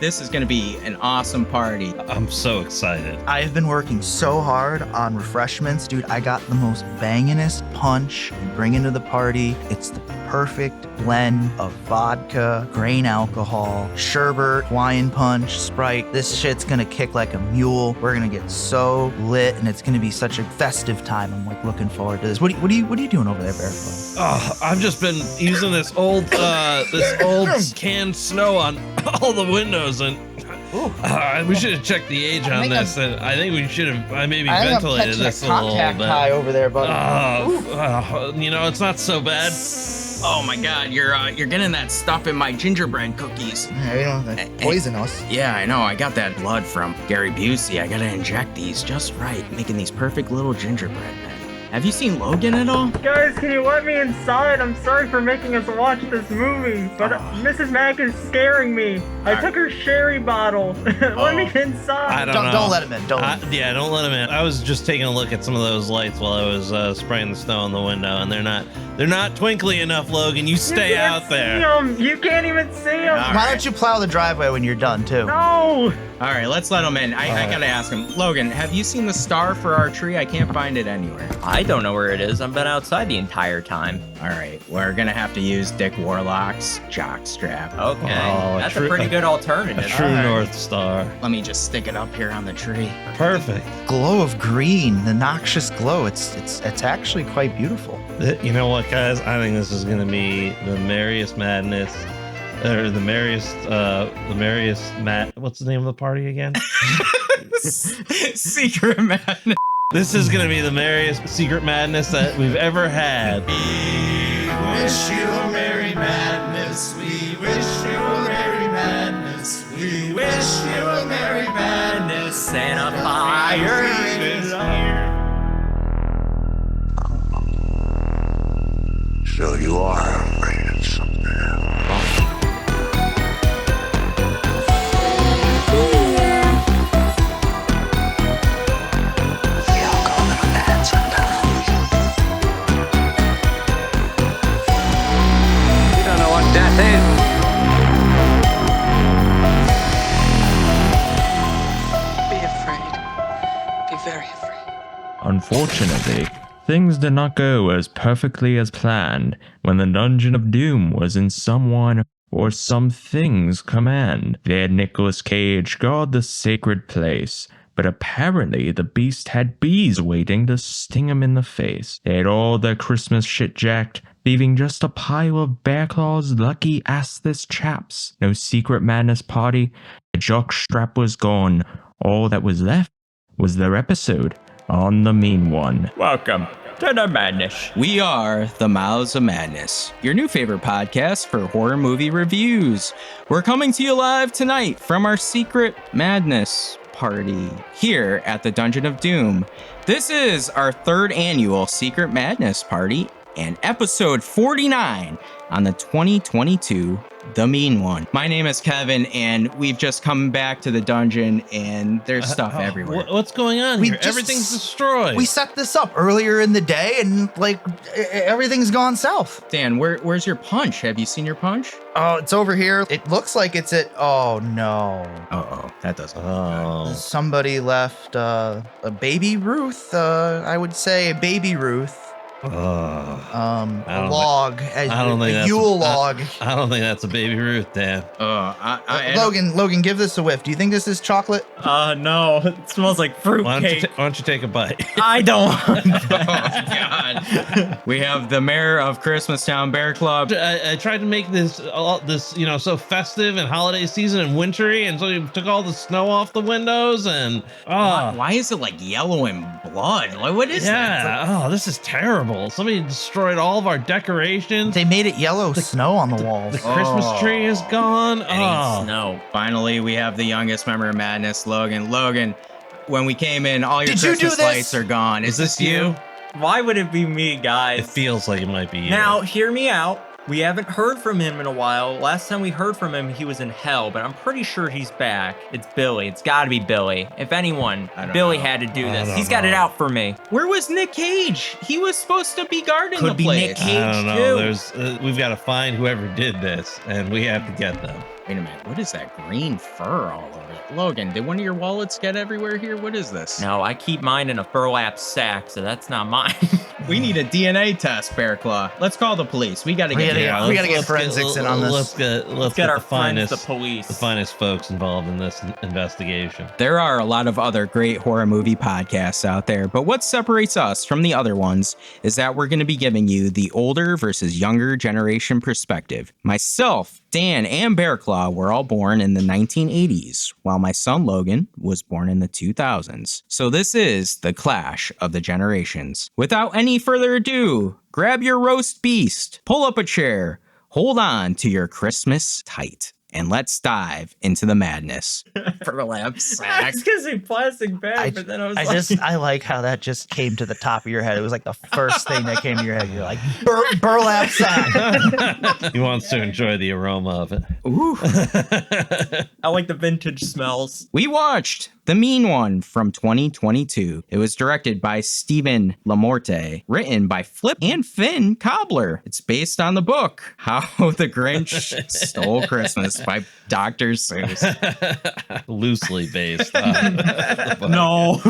This is going to be an awesome party. I'm so excited. I have been working so hard on refreshments. Dude, I got the most banginest punch you bring into the party. It's the perfect blend of vodka, grain alcohol, sherbet, Hawaiian punch, Sprite. This shit's gonna kick like a mule. We're gonna get so lit, and it's gonna be such a festive time. I'm like looking forward to this. What are you doing over there, Bearclaw? Oh, I've just been using this old canned snow on all the windows, and we should have checked the age on this, and I think we should have maybe ventilated this a little bit. High over there, buddy. It's not so bad. Oh my God, you're getting that stuff in my gingerbread cookies. Yeah, you don't have to poison us. Yeah, I know. I got that blood from Gary Busey. I gotta inject these just right, making these perfect little gingerbread men. Have you seen Logan at all? Guys, can you let me inside? I'm sorry for making us watch this movie, but Mrs. Mack is scaring me. I took her sherry bottle. Let me inside. Don't let him in. Don't let him in. I was just taking a look at some of those lights while I was spraying the snow on the window, and they're not twinkly enough, Logan. You stay out there. You can't even see them. Why don't you plow the driveway when you're done, too? No. All right, let's let him in. I gotta ask him. Logan, have you seen the star for our tree? I can't find it anywhere. I don't know where it is. I've been outside the entire time. All right, we're gonna have to use Dick Warlock's jockstrap. Okay, that's a pretty good alternative. A true North Star. Let me just stick it up here on the tree. Perfect. Glow of green, the noxious glow. It's actually quite beautiful. You know what, guys? I think this is gonna be the merriest madness. Or the merriest what's the name of the party again? Secret Madness. This is gonna be the merriest Secret Madness that we've ever had. We wish you a merry madness. We wish you a merry madness. We wish you a merry madness. And a fire is here. So you are afraid of something else. Unfortunately, things did not go as perfectly as planned when the Dungeon of Doom was in someone or something's command. They had Nicolas Cage guard the sacred place, but apparently the beast had bees waiting to sting him in the face. They had all their Christmas shit jacked, leaving just a pile of Bearclaw's lucky ass-this chaps. No Secret Madness party, the jockstrap was gone. All that was left was their episode on The Mean One. Welcome to the madness. We are the Mouths of Madness, your new favorite podcast for horror movie reviews. We're coming to you live tonight from our Secret Madness party here at the Dungeon of Doom. This is our third annual Secret Madness party and episode 49 on the 2022 The Mean One. My name is Kevin, and we've just come back to the dungeon, and there's stuff everywhere. What's going on here? Everything's destroyed. We set this up earlier in the day, and everything's gone south. Dan, where's your punch? Have you seen your punch? Oh, it's over here. It looks like it's at. Oh no. Uh-oh, that doesn't. Oh. Somebody left a baby Ruth. I would say a baby Ruth. A log, a Yule log. I don't think that's a baby Ruth, Dan. Logan, give this a whiff. Do you think this is chocolate? No, it smells like fruitcake. Why don't you take a bite? I don't. Oh God. We have the mayor of Christmastown, Bearclaw. I tried to make this so festive and holiday season and wintry, and so you took all the snow off the windows and why is it like yellow and blood? Like, what is that? Yeah. This is terrible. Somebody destroyed all of our decorations. They made it yellow snow on the walls. The Christmas tree is gone. Snow. Finally, we have the youngest member of Madness, Logan. Logan, when we came in, all your Christmas lights are gone. Is this you? Why would it be me, guys? It feels like it might be you. Now, hear me out. We haven't heard from him in a while. Last time we heard from him, he was in hell, but I'm pretty sure he's back. It's Billy. It's gotta be Billy. If anyone, Billy had to do this. He's got it out for me. Where was Nick Cage? He was supposed to be guarding the place. Could be Nick Cage, I don't know. We've got to find whoever did this, and we have to get them. Wait a minute. What is that green fur all over it? Logan, did one of your wallets get everywhere here? What is this? No, I keep mine in a burlap sack, so that's not mine. We need a DNA test, Bearclaw. Let's call the police. We got to get we gotta get forensics in on this. Let's get our the friends, finest, the police. the finest folks involved in this investigation. There are a lot of other great horror movie podcasts out there, but what separates us from the other ones is that we're going to be giving you the older versus younger generation perspective. Myself, Dan, and Bearclaw were all born in the 1980s, while my son Logan was born in the 2000s. So this is the clash of the generations. Without any further ado, grab your roast beast, pull up a chair, hold on to your Christmas tight, and let's dive into the madness. Burlap I sack. was gonna say plastic bag, but then I was I like how that just came to the top of your head. It was like the first thing that came to your head. You're like, burlap sack. He wants to enjoy the aroma of it. Ooh. I like the vintage smells. We watched The Mean One from 2022. It was directed by Stephen Lamorte, written by Flip and Finn Cobbler. It's based on the book How the Grinch Stole Christmas by Dr. Seuss. Loosely based. No.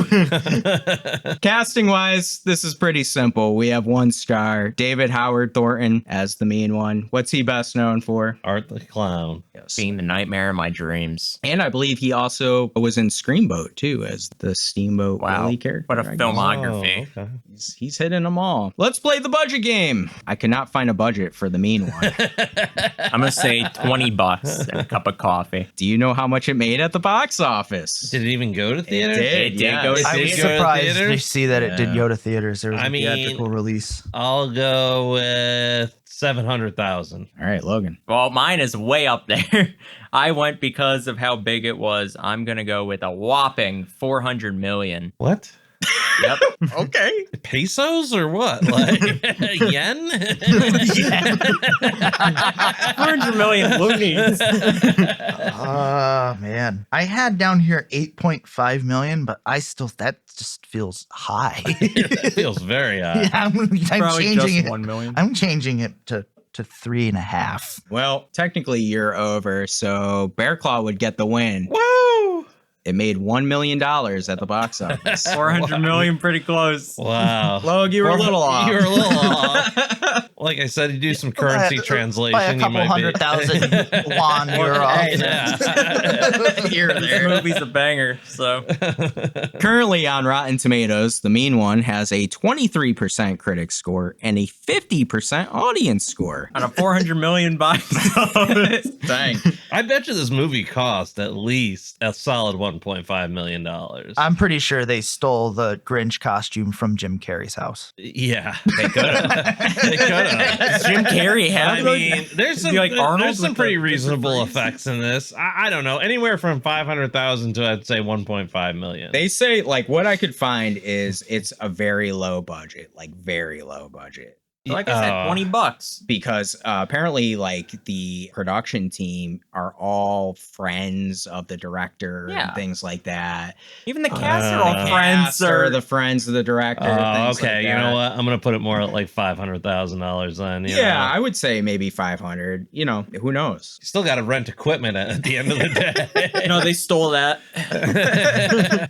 Casting wise, this is pretty simple. We have one star, David Howard Thornton as the Mean One. What's he best known for? Art the Clown. Yes. Being the nightmare of my dreams. And I believe he also was in Screamboat too as the Steamboat Willie character. What a I guess. filmography. Oh, okay. He's hitting them all. Let's play the budget game. I cannot find a budget for the Mean One. I'm gonna say $20 and a cup of coffee. Do you know how much it made at the box office? Did it even go to theaters? did, It did yeah. go to I was Did it go to surprised to theaters? see that it did go to theaters. There was I a mean- theatrical release. I'll go with 700,000. All right, Logan. Well, mine is way up there. I went because of how big it was. I'm gonna go with a whopping 400 million. What? Yep. Okay. Pesos or what? Like yen? 400 million loonies. Man. I had down here 8.5 million, but that just feels high. It feels very high. Yeah, I'm Probably changing just it. 1 million. I'm changing it to 3.5. Well, technically you're over, so Bearclaw would get the win. Woo! It made $1 million at the box office. 400 million, pretty close. Wow. Log, you were a little off. You were a little off. Like I said, you do some currency translation. By a you couple might be- 100,000 won, you're off. Yeah. You're This there. movie's a banger, so. Currently on Rotten Tomatoes, The Mean One has a 23% critic score and a 50% audience score. On a 400 million box office. Dang. I bet you this movie cost at least a solid $1.5 million. I'm pretty sure they stole the Grinch costume from Jim Carrey's house. Yeah, they could have. They could have. Jim Carrey had I mean, there's some, like Arnold there's some with pretty the reasonable different effects in this. I don't know, anywhere from 500,000 to I'd say 1.5 million. They say, like, what I could find is it's a very low budget, like very low budget. Like I said, $20. Because apparently, like, the production team are all friends of the director Yeah. and things like that. Even the cast are all friends. Cast are the friends of the director. things okay, like you know that. what? I'm gonna put it more at like $500,000 then. You Yeah, know? I would say maybe 500. You know, who knows? You still got to rent equipment at the end of the day. No, they stole that.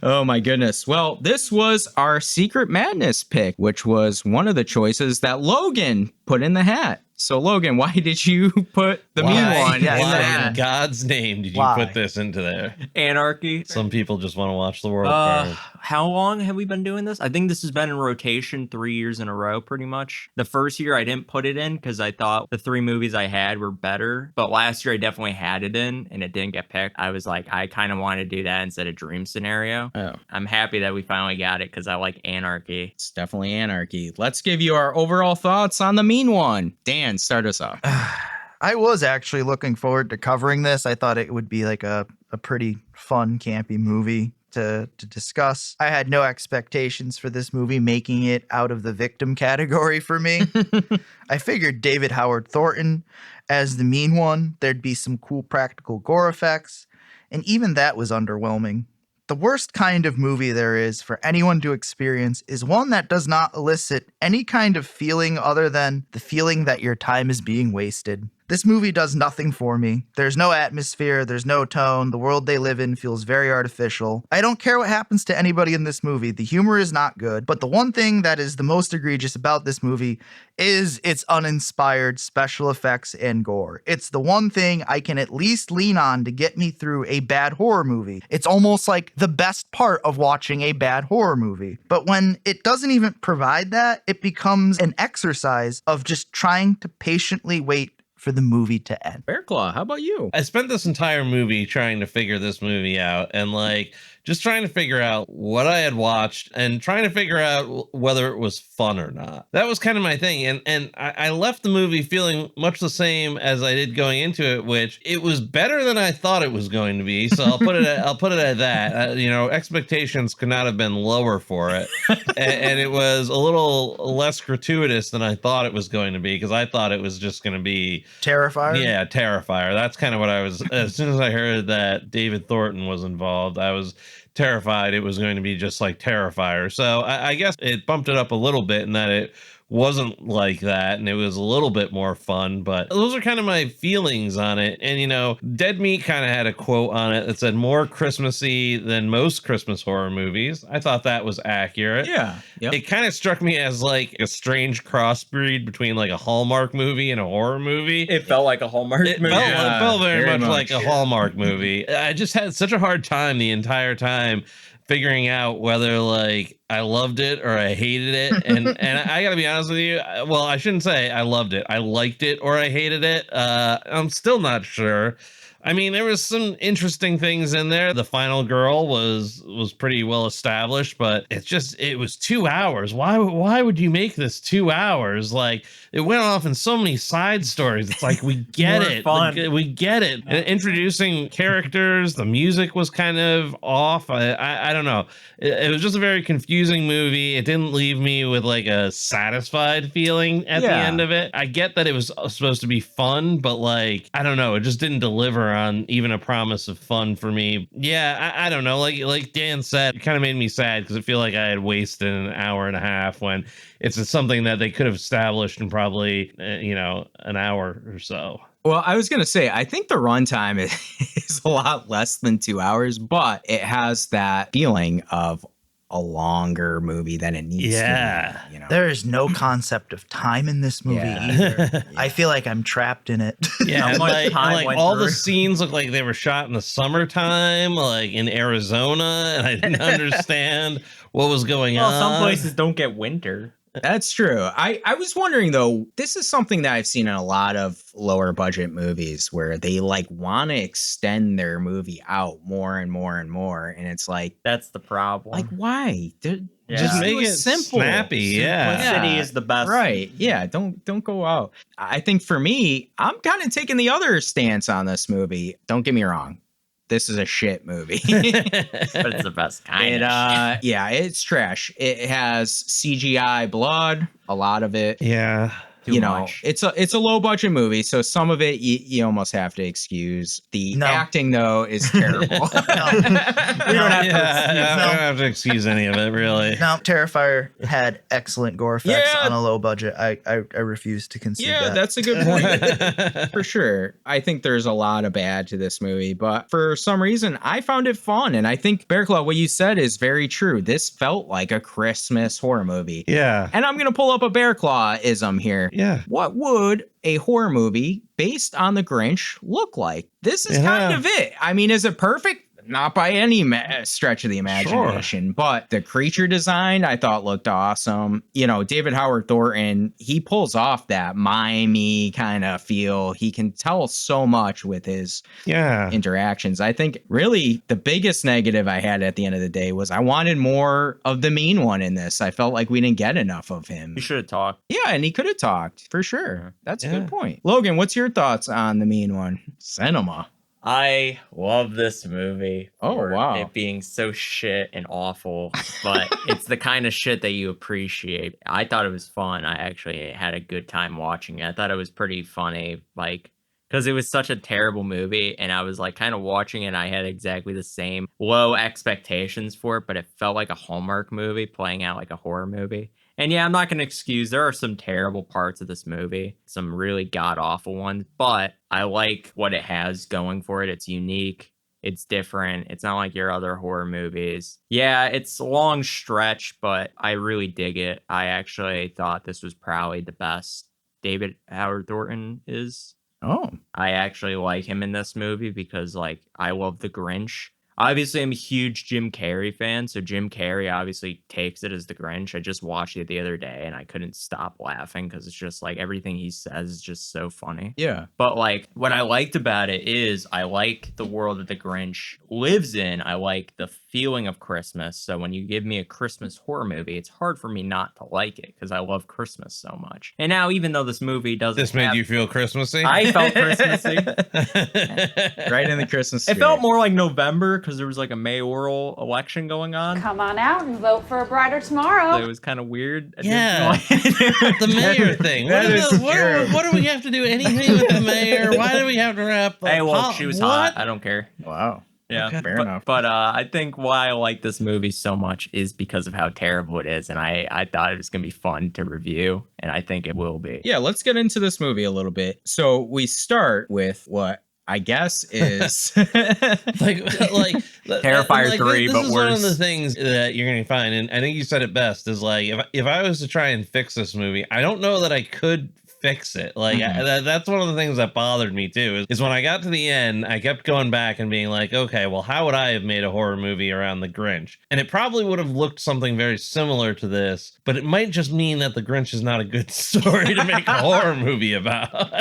Oh my goodness. Well, this was our Secret Madness pick, which was one of the choices that Logan put in the hat. So Logan, why did you put the Mean One in the Yeah, Why in hat? God's name did you Why? put this into there? Anarchy. Some people just want to watch the world burn. How long have we been doing this? I think this has been in rotation 3 years in a row, pretty much. The first year I didn't put it in because I thought the 3 movies I had were better. But last year I definitely had it in and it didn't get picked. I was like, I kind of want to do that instead of Dream Scenario. Oh, I'm happy that we finally got it because I like Anarchy. it's definitely anarchy. Let's give you our overall thoughts on the Mean One. Dan, start us off. I was actually looking forward to covering this. I thought it would be like a pretty fun, campy movie to discuss. I had no expectations for this movie making it out of the victim category for me. I figured David Howard Thornton as the Mean One, there'd be some cool practical gore effects, and even that was underwhelming. The worst kind of movie there is for anyone to experience is one that does not elicit any kind of feeling other than the feeling that your time is being wasted. This movie does nothing for me. There's no atmosphere, there's no tone. The world they live in feels very artificial. I don't care what happens to anybody in this movie. The humor is not good, but the one thing that is the most egregious about this movie is its uninspired special effects and gore. It's the one thing I can at least lean on to get me through a bad horror movie. It's almost like the best part of watching a bad horror movie. But when it doesn't even provide that, it becomes an exercise of just trying to patiently wait for the movie to end. Bearclaw, how about you? I spent this entire movie trying to figure this movie out and like just trying to figure out what I had watched and trying to figure out whether it was fun or not. That was kind of my thing. And I left the movie feeling much the same as I did going into it, which it was better than I thought it was going to be. So I'll put it at that. You know, expectations could not have been lower for it. And it was a little less gratuitous than I thought it was going to be, because I thought it was just going to be Terrifier? Yeah, Terrifier. That's kind of what I was. As soon as I heard that David Thornton was involved, I was terrified it was going to be just like Terrifier. So I guess it bumped it up a little bit in that it wasn't like that and it was a little bit more fun, but those are kind of my feelings on it. And you know, Dead Meat kind of had a quote on it that said more Christmassy than most Christmas horror movies. I thought that was accurate. Yeah. Yep. It kind of struck me as like a strange crossbreed between like a Hallmark movie and a horror movie. It felt like a Hallmark movie. It felt very much like a Hallmark movie. I just had such a hard time the entire time figuring out whether like I loved it or I hated it. And I gotta be honest with you, well, I shouldn't say I loved it. I liked it or I hated it. I'm still not sure. I mean, there was some interesting things in there. The final girl was pretty well established, but it was 2 hours. Why would you make this 2 hours? Like, it went off in so many side stories. It's like, we get it. Fun. We get it. And introducing characters, the music was kind of off. I don't know. It was just a very confusing movie. It didn't leave me with like a satisfied feeling at the end of it. I get that it was supposed to be fun, but like, I don't know. It just didn't deliver on even a promise of fun for me. Yeah, I don't know. Like Dan said, it kind of made me sad because I feel like I had wasted an hour and a half when it's something that they could have established in probably, an hour or so. Well, I was going to say, I think the runtime is a lot less than 2 hours, but it has that feeling of a longer movie than it needs to be. You know? There is no concept of time in this movie either. I feel like I'm trapped in it. Yeah, and like all the scenes look like they were shot in the summertime, like in Arizona, and I didn't understand what was going on. Some places don't get winter. That's true. I was wondering, though, this is something that I've seen in a lot of lower budget movies where they like want to extend their movie out more and more and more. And it's like, that's the problem. Like, why? Just make it simple, snappy. Simplicity is the best. Right. Yeah. Don't go out. I think for me, I'm kind of taking the other stance on this movie. Don't get me wrong. This is a shit movie. But it's the best kind. Yeah, it's trash. It has CGI blood, a lot of it. Yeah. Too much. It's a low budget movie, so some of it you almost have to excuse. The acting though is terrible. We don't have to excuse any of it, really. No, Terrifier had excellent gore effects on a low budget. I refuse to concede that. Yeah, that's a good point. For sure. I think there's a lot of bad to this movie, but for some reason I found it fun, and I think Bearclaw, what you said is very true. This felt like a Christmas horror movie. Yeah. And I'm gonna pull up a Bearclaw-ism here. Yeah. What would a horror movie based on the Grinch look like? This is kind of it. I mean, is it perfect? Not by any stretch of the imagination, but the creature design I thought looked awesome. You know, David Howard Thornton, he pulls off that mimey kind of feel. He can tell so much with his interactions. I think really the biggest negative I had at the end of the day was I wanted more of the mean one in this. I felt like we didn't get enough of him. He should have talked. Yeah, and he could have talked for sure. That's a good point. Logan, what's your thoughts on the mean one? Cinema. I love this movie. Wow. It being so shit and awful, but it's the kind of shit that you appreciate. I thought it was fun. I actually had a good time watching it. I thought it was pretty funny, like, because it was such a terrible movie, and I was like kind of watching it, and I had exactly the same low expectations for it, but it felt like a Hallmark movie playing out like a horror movie. And yeah, I'm not going to excuse, there are some terrible parts of this movie, some really god-awful ones, but I like what it has going for it. It's unique. It's different. It's not like your other horror movies. Yeah, it's a long stretch, but I really dig it. I actually thought this was probably the best David Howard Thornton is. Oh. I actually like him in this movie because, like, I love The Grinch. Obviously, I'm a huge Jim Carrey fan, so Jim Carrey obviously takes it as the Grinch. I just watched it the other day, and I couldn't stop laughing because it's just, like, everything he says is just so funny. Yeah. But, like, what I liked about it is I like the world that the Grinch lives in. I like the feeling of Christmas. So when you give me a Christmas horror movie, it's hard for me not to like it because I love Christmas so much. And now, even though this movie doesn't This made you feel Christmassy? I felt Christmassy. Right in the Christmas It spirit. felt more like November because there was like a mayoral election going on. Come on out and vote for a brighter tomorrow. So it was kind of weird. Yeah. The mayor thing. What do we have to do anything with the mayor? Why do we have to wrap up? Hey, look, she was hot. I don't care. Wow. Yeah, Okay, fair enough. But I think why I like this movie so much is because of how terrible it is. And I thought it was going to be fun to review. And I think it will be. Yeah, let's get into this movie a little bit. So we start with what I guess is like Terrifier 3, this but is worse. one of the things that you're gonna find, and I think you said it best, is like if I was to try and fix this movie, I don't know that I could fix it. Like that's one of the things that bothered me too, is when I got to the end, I kept going back and being like, okay, well, how would I have made a horror movie around the Grinch? And it probably would have looked something very similar to this, but it might just mean that the Grinch is not a good story to make a horror movie about.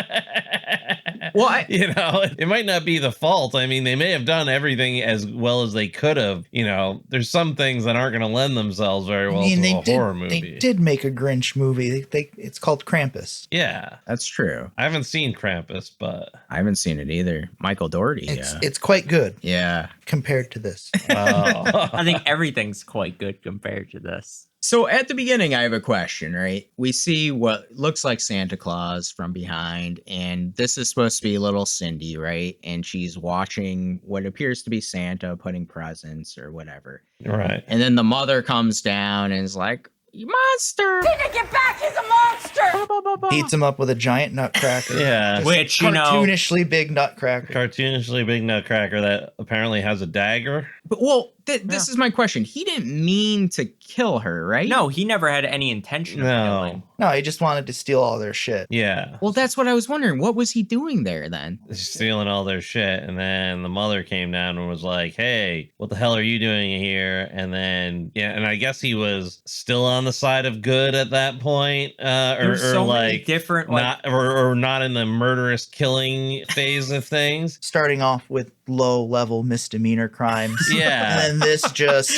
Well, you know, it might not be the fault. I mean, they may have done everything as well as they could have. You know, there's some things that aren't going to lend themselves very well to a horror movie. They did make a Grinch movie. It's called Krampus. Yeah, that's true. I haven't seen Krampus, but I haven't seen it either. Michael Dougherty. It's quite good. Yeah. Compared to this. I think everything's quite good compared to this. So at the beginning, I have a question, right? We see what looks like Santa Claus from behind, and this is supposed to be little Cindy, right? And she's watching what appears to be Santa putting presents or whatever. Right. And then the mother comes down and is like, "You monster! Tina, get back! He's a monster! Beats him up with a giant nutcracker. Yeah. Which, you know, cartoonishly big nutcracker. Cartoonishly big nutcracker that apparently has a dagger. But, well, this is my question. He didn't mean to kill her, right? No, he never had any intention of killing. No, he just wanted to steal all their shit. Yeah. Well, that's what I was wondering. What was he doing there then? Stealing all their shit. And then the mother came down and was like, hey, what the hell are you doing here? And then, yeah, and I guess he was still on the side of good at that point. Or so many like different, not, or not in the murderous killing phase of things. Starting off with low-level misdemeanor crimes. Yeah. And then this just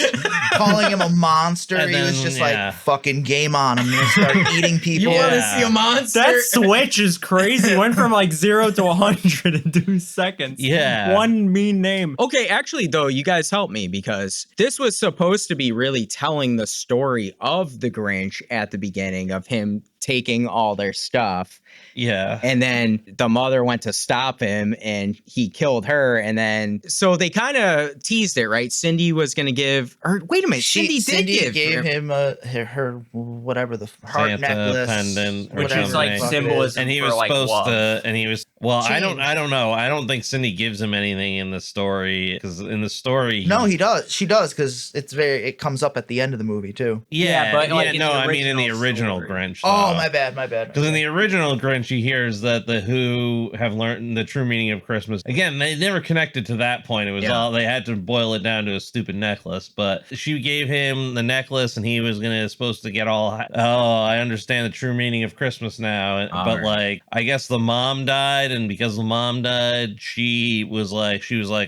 calling him a monster. And he was then, just yeah. like, fucking game on. I'm going to start eating people. You want to Yeah. see a monster? That switch is crazy. Went from like 0 to 100 in 2 seconds. Yeah. One mean name. Okay, actually, though, you guys helped me because this was supposed to be really telling the story of the Grinch at the beginning of him taking all their stuff. Yeah. And then the mother went to stop him and he killed her. And then, so they kind of teased it, right? Cindy was going to give, or wait a minute, Cindy gave him her whatever, the heart Santa necklace. pendant, Which whatever is like the fuck it symbolism And he for was like supposed love. to, and he was, well, I Change. don't know. I don't think Cindy gives him anything in the story, because in the story, No, he does. She does, because it comes up at the end of the movie too. Yeah, but, like, in no, the I mean in the original original story. Grinch. Oh, my bad. Because in the original Grinch, he hears that the Who have learned the true meaning of Christmas. Again, they never connected to that point. It was all, they had to boil it down to a stupid necklace. But she gave him the necklace, and he was supposed to get all, oh, I understand the true meaning of Christmas now. But right. like, I guess the mom died, and because the mom died, she was like,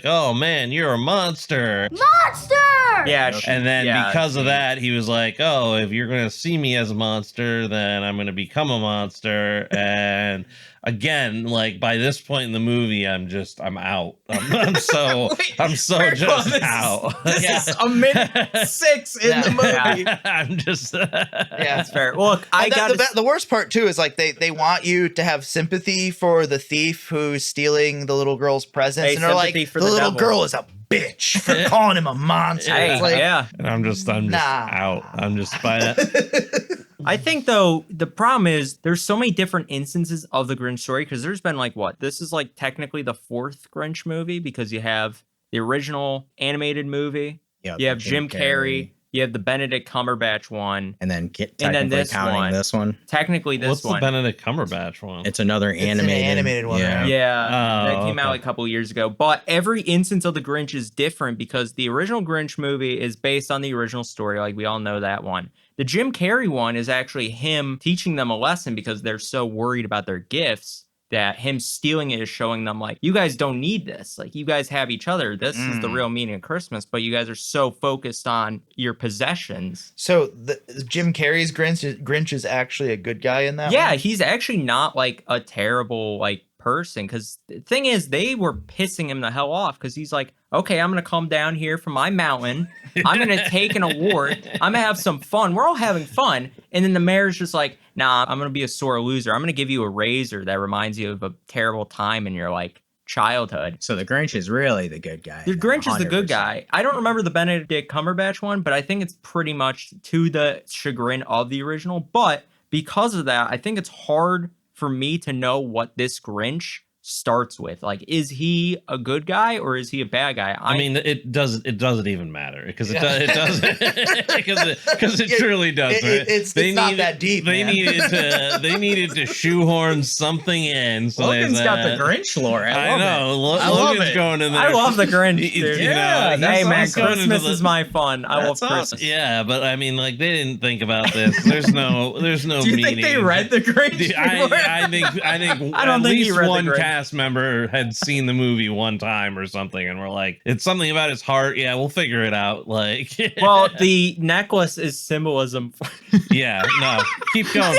oh man, you're a monster. Monster! Yeah. And then yeah, because of that, he was like, oh, if you're going to see me as a monster, then I'm going to become a monster. And again, like by this point in the movie, I'm out. I'm so just out. This is a minute 6 in the movie. I'm just That's fair. Look, I got the worst part too is like they want you to have sympathy for the thief who's stealing the little girl's presents, Hey, and they're like, sympathy the for the little devil. girl is a bitch for calling him a monster. Hey, It's like, yeah. and I'm just Nah. out. I'm just by that. I think, though, the problem is there's so many different instances of the Grinch story because there's been like what? This is like technically the 4th Grinch movie because you have the original animated movie, you have Jim Carrey, you have the Benedict Cumberbatch one, and then this counting one. This one. Technically, this What's one. the Benedict Cumberbatch one? It's another animated one. Yeah. Right? Yeah, that came out a couple years ago. But every instance of the Grinch is different because the original Grinch movie is based on the original story. Like, we all know that one. The Jim Carrey one is actually him teaching them a lesson because they're so worried about their gifts that him stealing it is showing them, like, you guys don't need this. Like, you guys have each other. This is the real meaning of Christmas, but you guys are so focused on your possessions. So Jim Carrey's Grinch is actually a good guy in that Yeah, one? he's actually not, like, a terrible, like, person, because the thing is, they were pissing him the hell off because he's like, okay, I'm gonna come down here from my mountain, I'm gonna take an award, I'm gonna have some fun, we're all having fun, and then the mayor's just like, nah, I'm gonna be a sore loser, I'm gonna give you a razor that reminds you of a terrible time in your, like, childhood. So the Grinch is really the good guy. The Grinch is the good 100%. guy. I don't remember the Benedict Cumberbatch one, but I think it's pretty much to the chagrin of the original, but because of that, I think it's hard for me to know what this Grinch starts with. Like, is he a good guy or is he a bad guy? I mean, it doesn't even matter because it doesn't because it truly does. Right? It's not that deep. They needed to shoehorn something in. So Logan's got the Grinch lore. I know. I love Logan's it. going in there. I love the Grinch, dude. Yeah, hey man, awesome. Christmas is my fun. I love That's Christmas. awesome. Yeah, but I mean, like, they didn't think about this. There's no Do you meaning. think they read the Grinch? I think I don't at think he least read the one Grinch. cast member had seen the movie one time or something, and we're like, it's something about his heart. Yeah, we'll figure it out. Like, Well, the necklace is symbolism. yeah, no, keep going,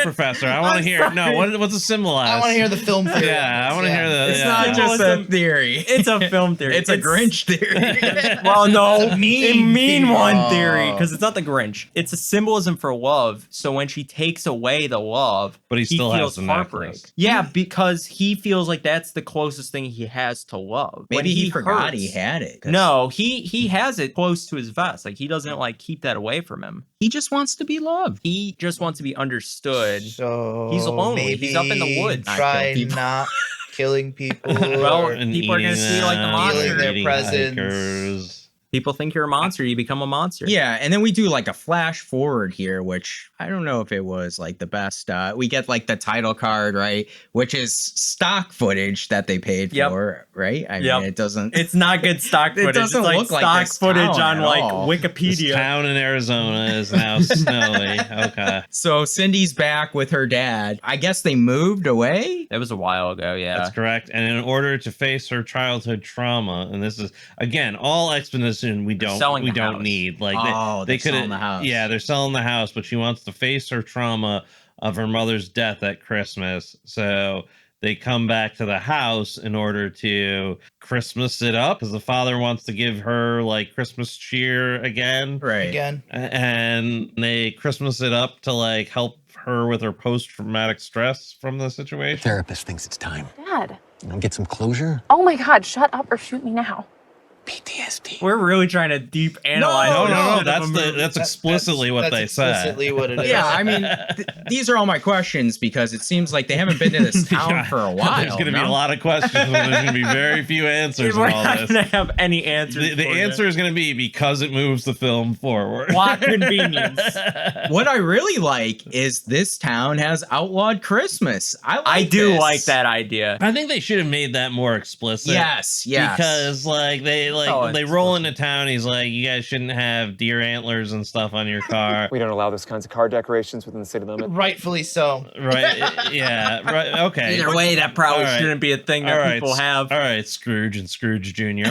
Professor. I want to hear. No, what's it symbolize? I want to hear the film theory. Yeah, I want to hear the. It's yeah. not just a Symbolism. theory. It's a film theory. It's a Grinch theory. Well, no, mean one theory. theory, because it's not the Grinch. It's a symbolism for love. So when she takes away the love, But he still has feels the heartbreak. necklace. Yeah, because he feels like that's the closest thing he has to love. When Maybe he forgot hurts- he had it. 'cause No, he has it close to his vest. Like, he doesn't like keep that away from him. he just wants to be loved. He just wants to be understood. So He's lonely. maybe He's up in the woods. Try Not kill people. not killing people. Well, And people are gonna see, like, the eating, monster. Stealing their eating presents. hikers. People think you're a monster. You become a monster. Yeah, and then we do like a flash forward here, which I don't know if it was like the best. We get like the title card, right? Which is stock footage that they paid Yep. for, right? I Yep. mean, it doesn't. It's not good stock It footage. doesn't it's like look like stock this footage town on at like all. This Wikipedia. town in Arizona is now snowy. Okay. So Cindy's back with her dad. I guess they moved away. That was a while ago, yeah. That's correct. And in order to face her childhood trauma, and this is again all exposition we selling the don't house. need. Like Oh, they they're could selling the house. Yeah, they're selling the house, but she wants to face her trauma of her mother's death at Christmas. So they come back to the house in order to Christmas it up because the father wants to give her like Christmas cheer again. Right. Again. And they Christmas it up to like help her with her post-traumatic stress from the situation. Therapist thinks it's time. Dad. Get some closure. Oh my God, shut up or shoot me now. PTSD. We're really trying to deep analyze. No, this no, shit of a movie. that's explicitly what they said. Explicitly what it is. Yeah, I mean, these are all my questions because it seems like they haven't been to this town Yeah. for a while. There's going to be no? a lot of questions, but there's going to be very few answers We're in all not this. gonna have any answers. The for you. answer is going to be because it moves the film forward. Plot convenience. What I really like is this town has outlawed Christmas. I do this. like that idea. I think they should have made that more explicit. Yes, yes. Because like they Oh, they it's roll into town. He's like, you guys shouldn't have deer antlers and stuff on your car. We don't allow those kinds of car decorations within the city limit. Rightfully so. Right? Yeah. Right. Okay. Either way, that probably All right. shouldn't be a thing that All right, people have. All right, Scrooge and Scrooge Jr.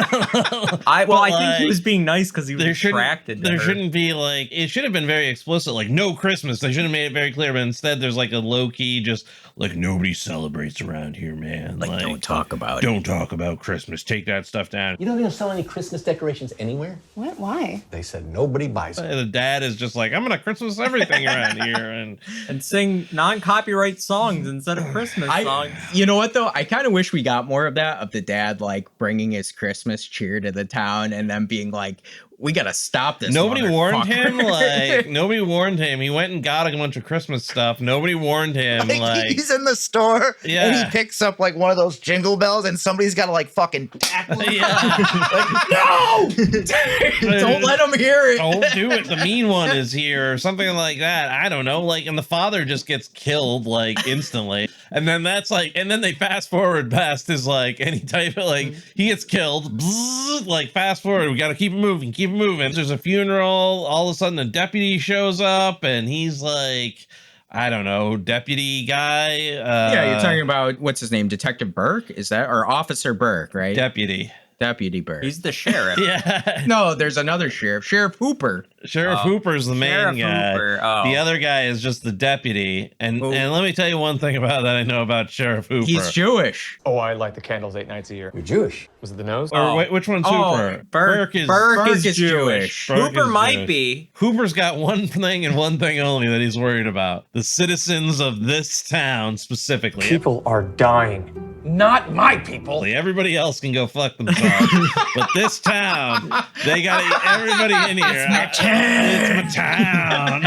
I think he was being nice because he was attracted to There her. shouldn't be like it should have been very explicit, like no Christmas. They should have made it very clear, but instead there's like a low key, just like nobody celebrates around here, man. Like, don't talk about it. Don't talk about Christmas. Take that stuff down. You know they don't sell any Christmas decorations anywhere? What? Why? They said nobody buys them. The dad is just like, I'm gonna Christmas everything around here, and sing non-copyright songs instead of Christmas songs. You know what though? I kind of wish we got more of that, of the dad like bringing his Christmas cheer to the town and then being like, we gotta stop this. Nobody warned motherfucker. him. Nobody warned him. He went and got a bunch of Christmas stuff. Nobody warned him. He's in the store and he picks up like one of those jingle bells, and somebody's got to like fucking tackle him. No! Don't let him hear it. Don't do it. The mean one is here, or something like that. I don't know. Like, and the father just gets killed like instantly, and then that's like, and then they fast forward past his like any type of like he gets killed. Bzzz, like fast forward, we got to keep it moving, keep it moving. There's a funeral. All of a sudden, a deputy shows up, and he's like, I don't know, deputy guy. Yeah, you're talking about what's his name, Detective Burke? Is that or Officer Burke? Right, Deputy Burke. He's the sheriff. Yeah. No, there's another sheriff, Sheriff Hooper. Sheriff Hooper's the main guy. The other guy is just the deputy. And let me tell you one thing about that I know about Sheriff Hooper. He's Jewish. Oh, I light the candles 8 nights a year. You're Jewish. Was it the nose? Or wait, which one's Hooper? Burke is Jewish. Hooper might be. Hooper's got one thing and one thing only that he's worried about. The citizens of this town specifically. People are dying. Not my people. Everybody else can go fuck themselves. But this town, they got everybody in here. It's my town.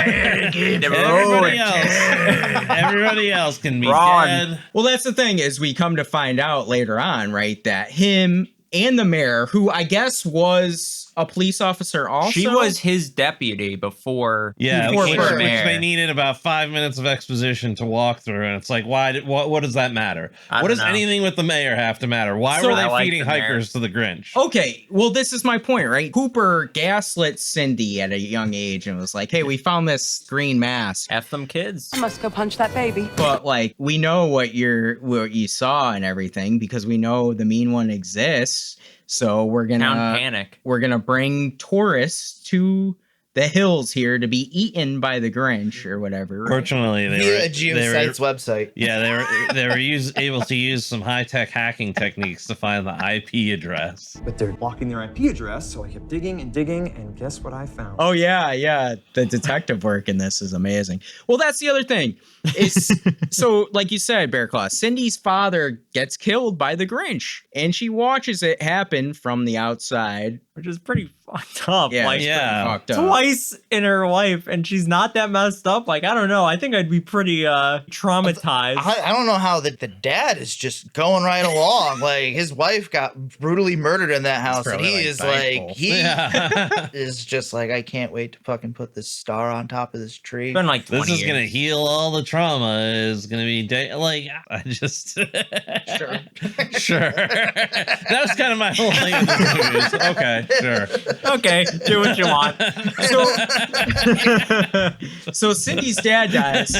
Everybody else can be dead. Well, that's the thing is we come to find out later on, right, that him and the mayor, who I guess was a police officer also. She was his deputy before. Yeah, before which they needed about 5 minutes of exposition to walk through, and it's like, why? What does that matter? What does anything with the mayor have to matter? Why were they feeding hikers to the Grinch? Okay, well, this is my point, right? Hooper gaslit Cindy at a young age and was like, hey, we found this green mask. F them kids. I must go punch that baby. But like, we know what you saw and everything because we know the mean one exists. So we're gonna bring tourists to the hills here to be eaten by the Grinch or whatever. Right? Fortunately, they Via were a geosite's website. Yeah, they were able to use some high-tech hacking techniques to find the IP address. But they're blocking their IP address, so I kept digging, and guess what I found? Oh yeah. The detective work in this is amazing. Well, that's the other thing. So like you said, Bearclaw, Cindy's father gets killed by the Grinch, and she watches it happen from the outside, which is pretty fucked up. Yeah, like, fucked up. Twice in her life, and she's not that messed up. Like, I don't know. I think I'd be pretty traumatized. I don't know how the dad is just going right along. Like, his wife got brutally murdered in that house, and he is just like, I can't wait to fucking put this star on top of this tree. It's been like 20 this is years. gonna heal all the trauma. Is gonna be I just sure. That was kind of my whole thing in this movie. Okay, sure. Okay, do what you want. So Cindy's dad dies,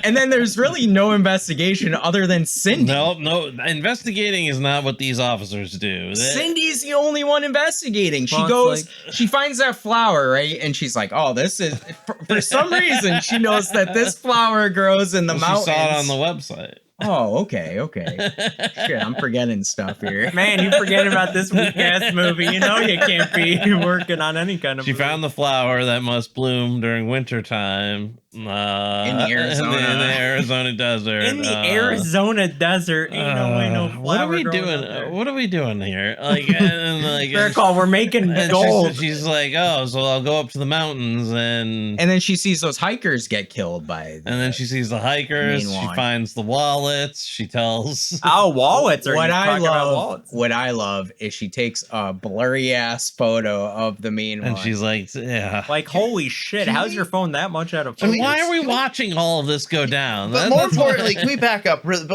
and then there's really no investigation other than Cindy. No, investigating is not what these officers do. Cindy's the only one investigating. She goes, she finds that flower, right? And she's like, oh, this is, for some reason, she knows that this flower grows in the mountains. She saw it on the website. Oh, okay. Shit, I'm forgetting stuff here. Man, you forget about this weak-ass movie. You know you can't be working on any kind of She movie. found the flower that must bloom during wintertime. In the Arizona. In the Arizona desert. In the Arizona desert. Ain't no way no flower What are we growing doing? up there. What are we doing here? Bearclaw, we're making gold. She's like, oh, so I'll go up to the mountains and then she sees those hikers get killed by. And then she sees the hikers. She finds the wallets. She tells. Oh, wallets! What I love is she takes a blurry ass photo of the mean one, and she's like, yeah, like holy shit! How's your phone that much out of focus? Why are we watching all of this go down? But more importantly, can we back up? But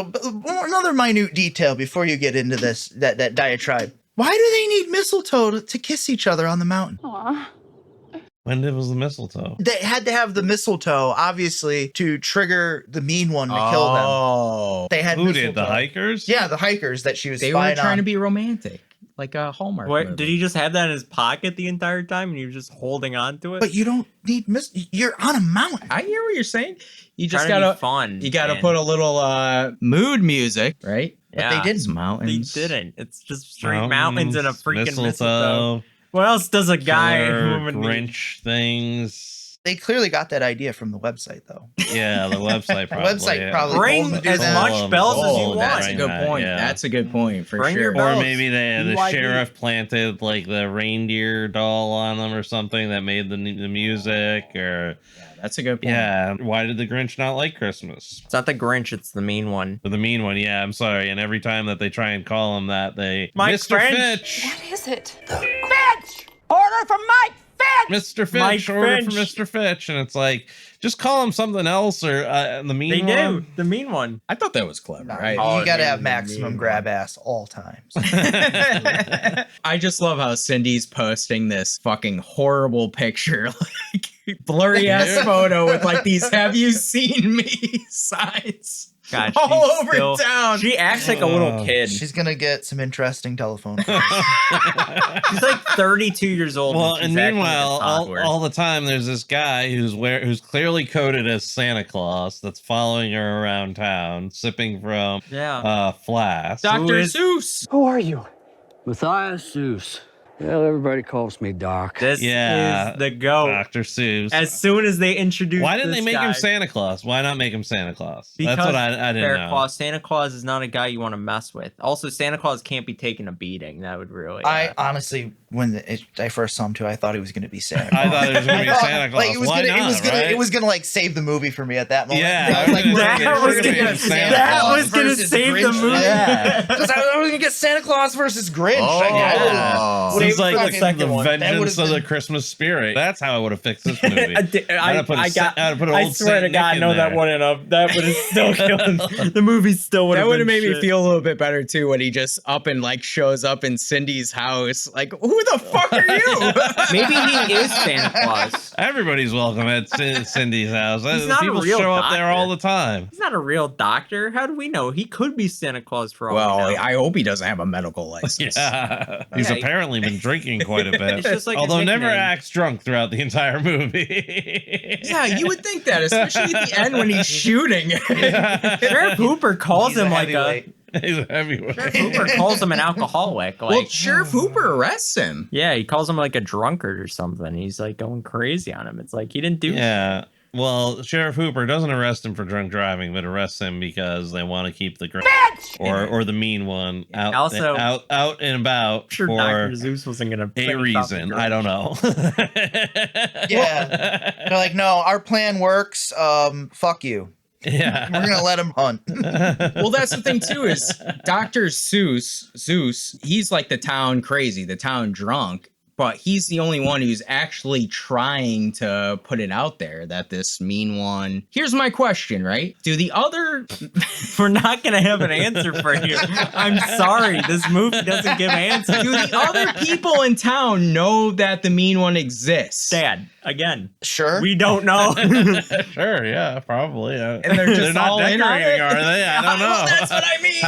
another minute detail before you get into this that diatribe. Why do they need mistletoe to kiss each other on the mountain? Aww. When was the mistletoe? They had to have the mistletoe, obviously, to trigger the mean one to kill them. They had Who mistletoe. did? The hikers? Yeah, the hikers that she was They were spying trying on. to be romantic, like a Hallmark movie. Did he just have that in his pocket the entire time and he was just holding on to it? But you don't need you're on a mountain. I hear what you're saying. You just Trying to gotta be fun. You gotta put a little mood music, right? Yeah. But they didn't. Mountains. They didn't. It's just straight mountains and a freaking mistletoe. mistletoe. What else does a guy Killer woman need? Grinch things. They clearly got that idea from the website, though. Yeah, the website probably. website probably Bring told them to do as that. much bells as you want. That's a good Right, point. yeah. That's a good point for Bring sure. your Or bells. maybe the BYD. sheriff planted like the reindeer doll on them or something that made the music. Or That's a good point. yeah, why did the Grinch not like Christmas? It's not the Grinch, it's the mean one. The mean one, yeah. I'm sorry. And every time that they try and call him that, they Mike Mr. French. Fitch, What is it? Order from Mike Fitch! Mr. Fitch, Mike order French. for Mr. Fitch, and it's like just call him something else or the mean They one. do. The mean one. I thought that was clever, right? Oh, You gotta the have maximum mean grab ass all times. I just love how Cindy's posting this fucking horrible picture, like blurry ass photo with like these "Have you seen me?" signs God, all she's over still- town. She acts like a little kid. She's gonna get some interesting telephone calls. She's like 32 years old. Well, she's and acting like meanwhile, a toddler. all the time, there's this guy who's clearly coded as Santa Claus that's following her around town, sipping from Yeah. flask. Dr. is- Seuss. Who are you? Matthias Seuss. Well, everybody calls me Doc. This Yeah, is the goat. Dr. Seuss. As soon as they introduce Why didn't they this make guy, him Santa Claus? Why not make him Santa Claus? Because That's what I didn't know. Bearclaw, Santa Claus is not a guy you want to mess with. Also, Santa Claus can't be taking a beating. That would really. I honestly, when I first saw him too, I thought he was gonna be Santa Claus. I thought it was going to be Santa Claus. Like it was Why gonna, not, it was gonna, right? it was gonna like save the movie for me at that moment. Yeah, I was like, that was gonna gonna, be Santa that Claus was gonna versus save the Grinch. movie. Yeah, because I was gonna get Santa Claus versus Grinch. Oh. Like, Yeah. would've Seems like fucking- the one. That vengeance would've of the been- Christmas spirit. That's how I would have fixed this movie. I swear to Saint God, Nick no, in that there. wouldn't have. That would have still killed the movie. Still would have. That would have been made me shit. feel a little bit better too when he just up and like shows up in Cindy's house. Like, who the fuck are you? Maybe he is Santa Claus. Everybody's welcome at Cindy's house. He's not a People real show up there doctor. all the time. He's not a real doctor. How do we know? He could be Santa Claus for all we Well, know. I hope he doesn't have a medical license. Yeah, he's Yeah. apparently been drinking quite a bit. It's just like a although never nickname. acts drunk throughout the entire movie. Yeah, you would think that, especially at the end when he's shooting. Sheriff Hooper calls He's a him like heavyweight. He's a heavyweight. Sheriff Hooper calls him an alcoholic. Like, Well, Sheriff Hooper arrests him. yeah, he calls him like a drunkard or something. He's like going crazy on him. It's like he didn't do. Yeah. Well, Sheriff Hooper doesn't arrest him for drunk driving, but arrests him because they want to keep the or the mean one out Also- out and about I'm sure for Dr. Zeus wasn't gonna a finish off the reason. I don't know. Yeah, they're like, no, our plan works. Fuck you. Yeah. We're gonna let him hunt. Well, that's the thing too is Dr. Zeus, he's like the town crazy, the town drunk, but he's the only one who's actually trying to put it out there that this mean one. Here's my question, right? Do the other We're not gonna have an answer for you. I'm sorry, this movie doesn't give answers. do the other people in town know that the mean one exists? Dad, again, Sure. we don't know. Sure, yeah, probably. And they're just not all in on decorating, it? are they? I don't know. Well, that's what I mean.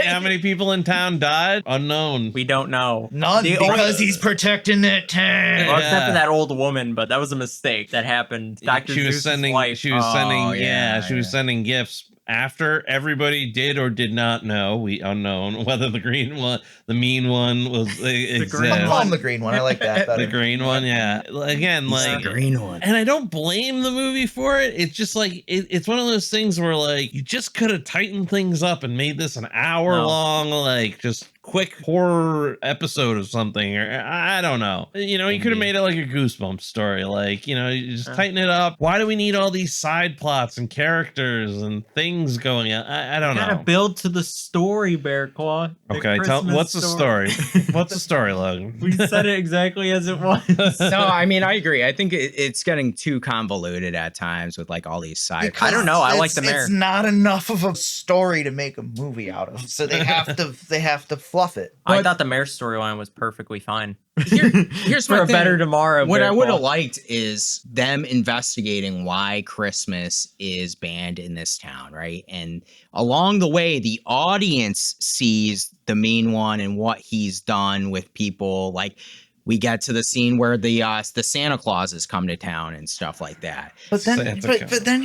How many people in town died? Unknown. We don't know. None The because only- he's protecting that town. Well, except for Yeah. that old woman, but that was a mistake that happened. Dr. She was Zeus's sending. wife. She was Oh, sending. yeah, She was sending gifts after everybody did or did not know. Unknown whether the green one, the mean one, was exist. I'll call him the green one. I like that better. The green one, yeah. Again, like the green one. and I don't blame the movie for it. It's just like it's one of those things where like you just could have tightened things up and made this an hour long, like just quick horror episode of something, or I don't know. You know, you could have made it like a Goosebumps story, like, you know, you just tighten it up. Why do we need all these side plots and characters and things going on? I don't Gotta know. build to the story, Bearclaw. The Okay, Christmas what's the story? What's the story, Logan? We said it exactly as it was. No, I mean, I agree. I think it's getting too convoluted at times with like all these side. I don't know. I like It's- the mayor. It's not enough of a story to make a movie out of, so they have to fluff it. I thought the mayor's storyline was perfectly fine. Here's For my a thing. better tomorrow. What I would have Bearclaw. liked is them investigating why Christmas is banned in this town, right? And along the way, the audience sees the mean one and what he's done with people. Like we get to the scene where the Santa Clauses come to town and stuff like that. But then, Santa but then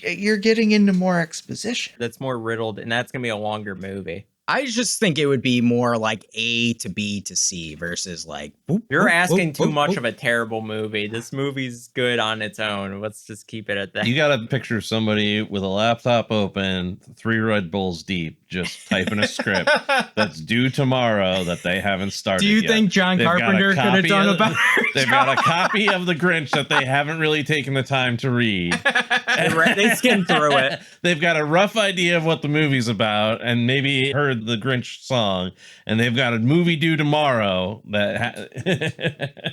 you're getting into more exposition. That's more riddled, and that's gonna be a longer movie. I just think it would be more like A to B to C versus like. Boop, You're boop, asking boop, too boop, much boop. of a terrible movie. This movie's good on its own. Let's just keep it at that. You got to picture somebody with a laptop open, 3 Red Bulls deep, just typing a script that's due tomorrow that they haven't started Do you yet. think John They've got a Carpenter could have copy done of- a better They've got a copy of The Grinch that they haven't really taken the time to read. They skimmed through it. They've got a rough idea of what the movie's about and maybe heard the Grinch song, and they've got a movie due tomorrow that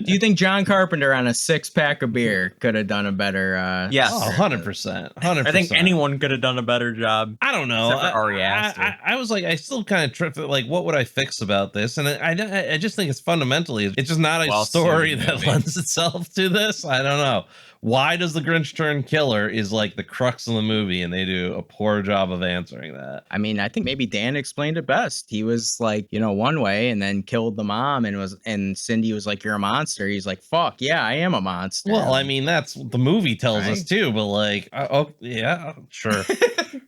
Do you think John Carpenter on a 6-pack of beer could have done a better Yes. Oh, 100%. 100%. I think anyone could have done a better job. I don't know. Except for Ari Aster. I was like, I still kind of tripped. Like, what would I fix about this? And I just think it's fundamentally, it's just not a story that lends itself to this. I don't know. Why does the Grinch turn killer is like the crux of the movie, and they do a poor job of answering that. I mean, I think maybe Dan explained it best. He was like, one way and then killed the mom and Cindy was like, you're a monster. He's like, fuck, yeah, I am a monster. Well, I mean, that's what the movie tells us Right. too, but like, oh, yeah, sure.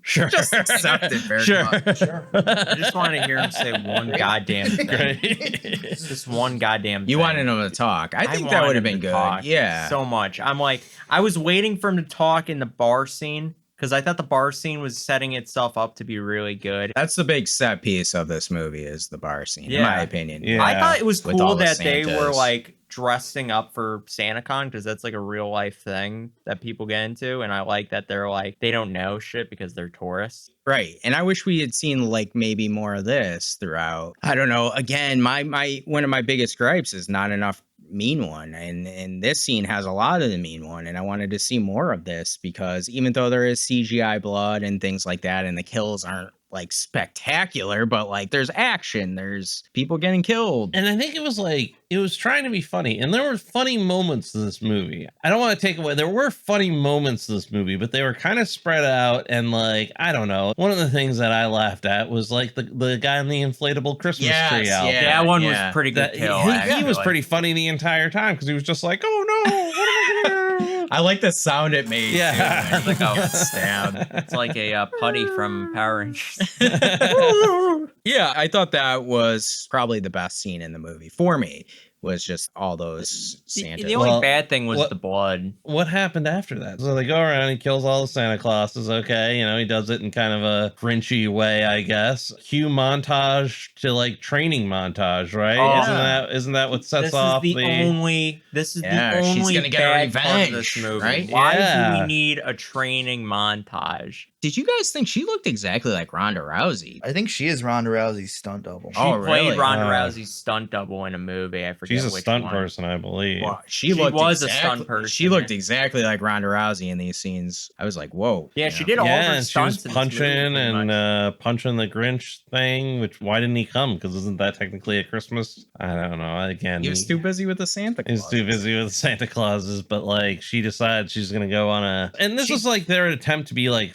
Sure. Just accept it, very Sure. much. I just wanted to hear him say one goddamn thing. Great. Just one goddamn thing. You wanted him to talk. I think that wanted would have him been to good. talk Yeah. so much. I'm like, I was waiting for him to talk in the bar scene because I thought the bar scene was setting itself up to be really good. That's the big set piece of this movie is the bar scene, in my opinion. Yeah. I thought it was With cool all the that they were Santas. like dressing up for SantaCon because that's like a real life thing that people get into, and I like that they're like they don't know shit because they're tourists. Right. And I wish we had seen like maybe more of this throughout. I don't know. Again, my one of my biggest gripes is not enough mean one, and this scene has a lot of the mean one, and I wanted to see more of this because even though there is CGI blood and things like that and the kills aren't like spectacular, but like there's action, there's people getting killed. And I think it was trying to be funny, and there were funny moments to this movie. I don't want to take away, there were funny moments to this movie, but they were kind of spread out, and like, I don't know. One of the things that I laughed at was like the guy in the inflatable Christmas tree outfit. That one was pretty good kill. He was pretty funny the entire time because he was just like, oh no, what am I gonna do? I like the sound it made. Yeah. Too. Like I was stabbed. It's like a putty from Power Rangers. Yeah, I thought that was probably the best scene in the movie for me. Was just all those Santa. The only bad thing was the blood. What happened after that? So they go around, he kills all the Santa Clauses. Okay, he does it in kind of a Grinchy way, I guess. Cue montage to like training montage, right? Oh. Isn't that what sets This off is the only she's bad gonna get her part of revenge, this movie. right? Why Yeah. do we need a training montage? Did you guys think she looked exactly like Ronda Rousey? I think she is Ronda Rousey's stunt double. She Oh, played really? Ronda Rousey's stunt double in a movie. I forget She's a which stunt one. person, I believe. Well, she was a exactly, stunt person. She looked exactly like Ronda Rousey in these scenes. I was like, whoa. Yeah, you she know? did all of her and she was stunts in this punching movie, pretty much. and punching the Grinch thing. Which why didn't he come? Because isn't that technically a Christmas? I don't know. Again, He was too busy with the Santa He's Claus. too busy with Santa Clauses, but like she decides she's gonna go on a, and this was like their attempt to be like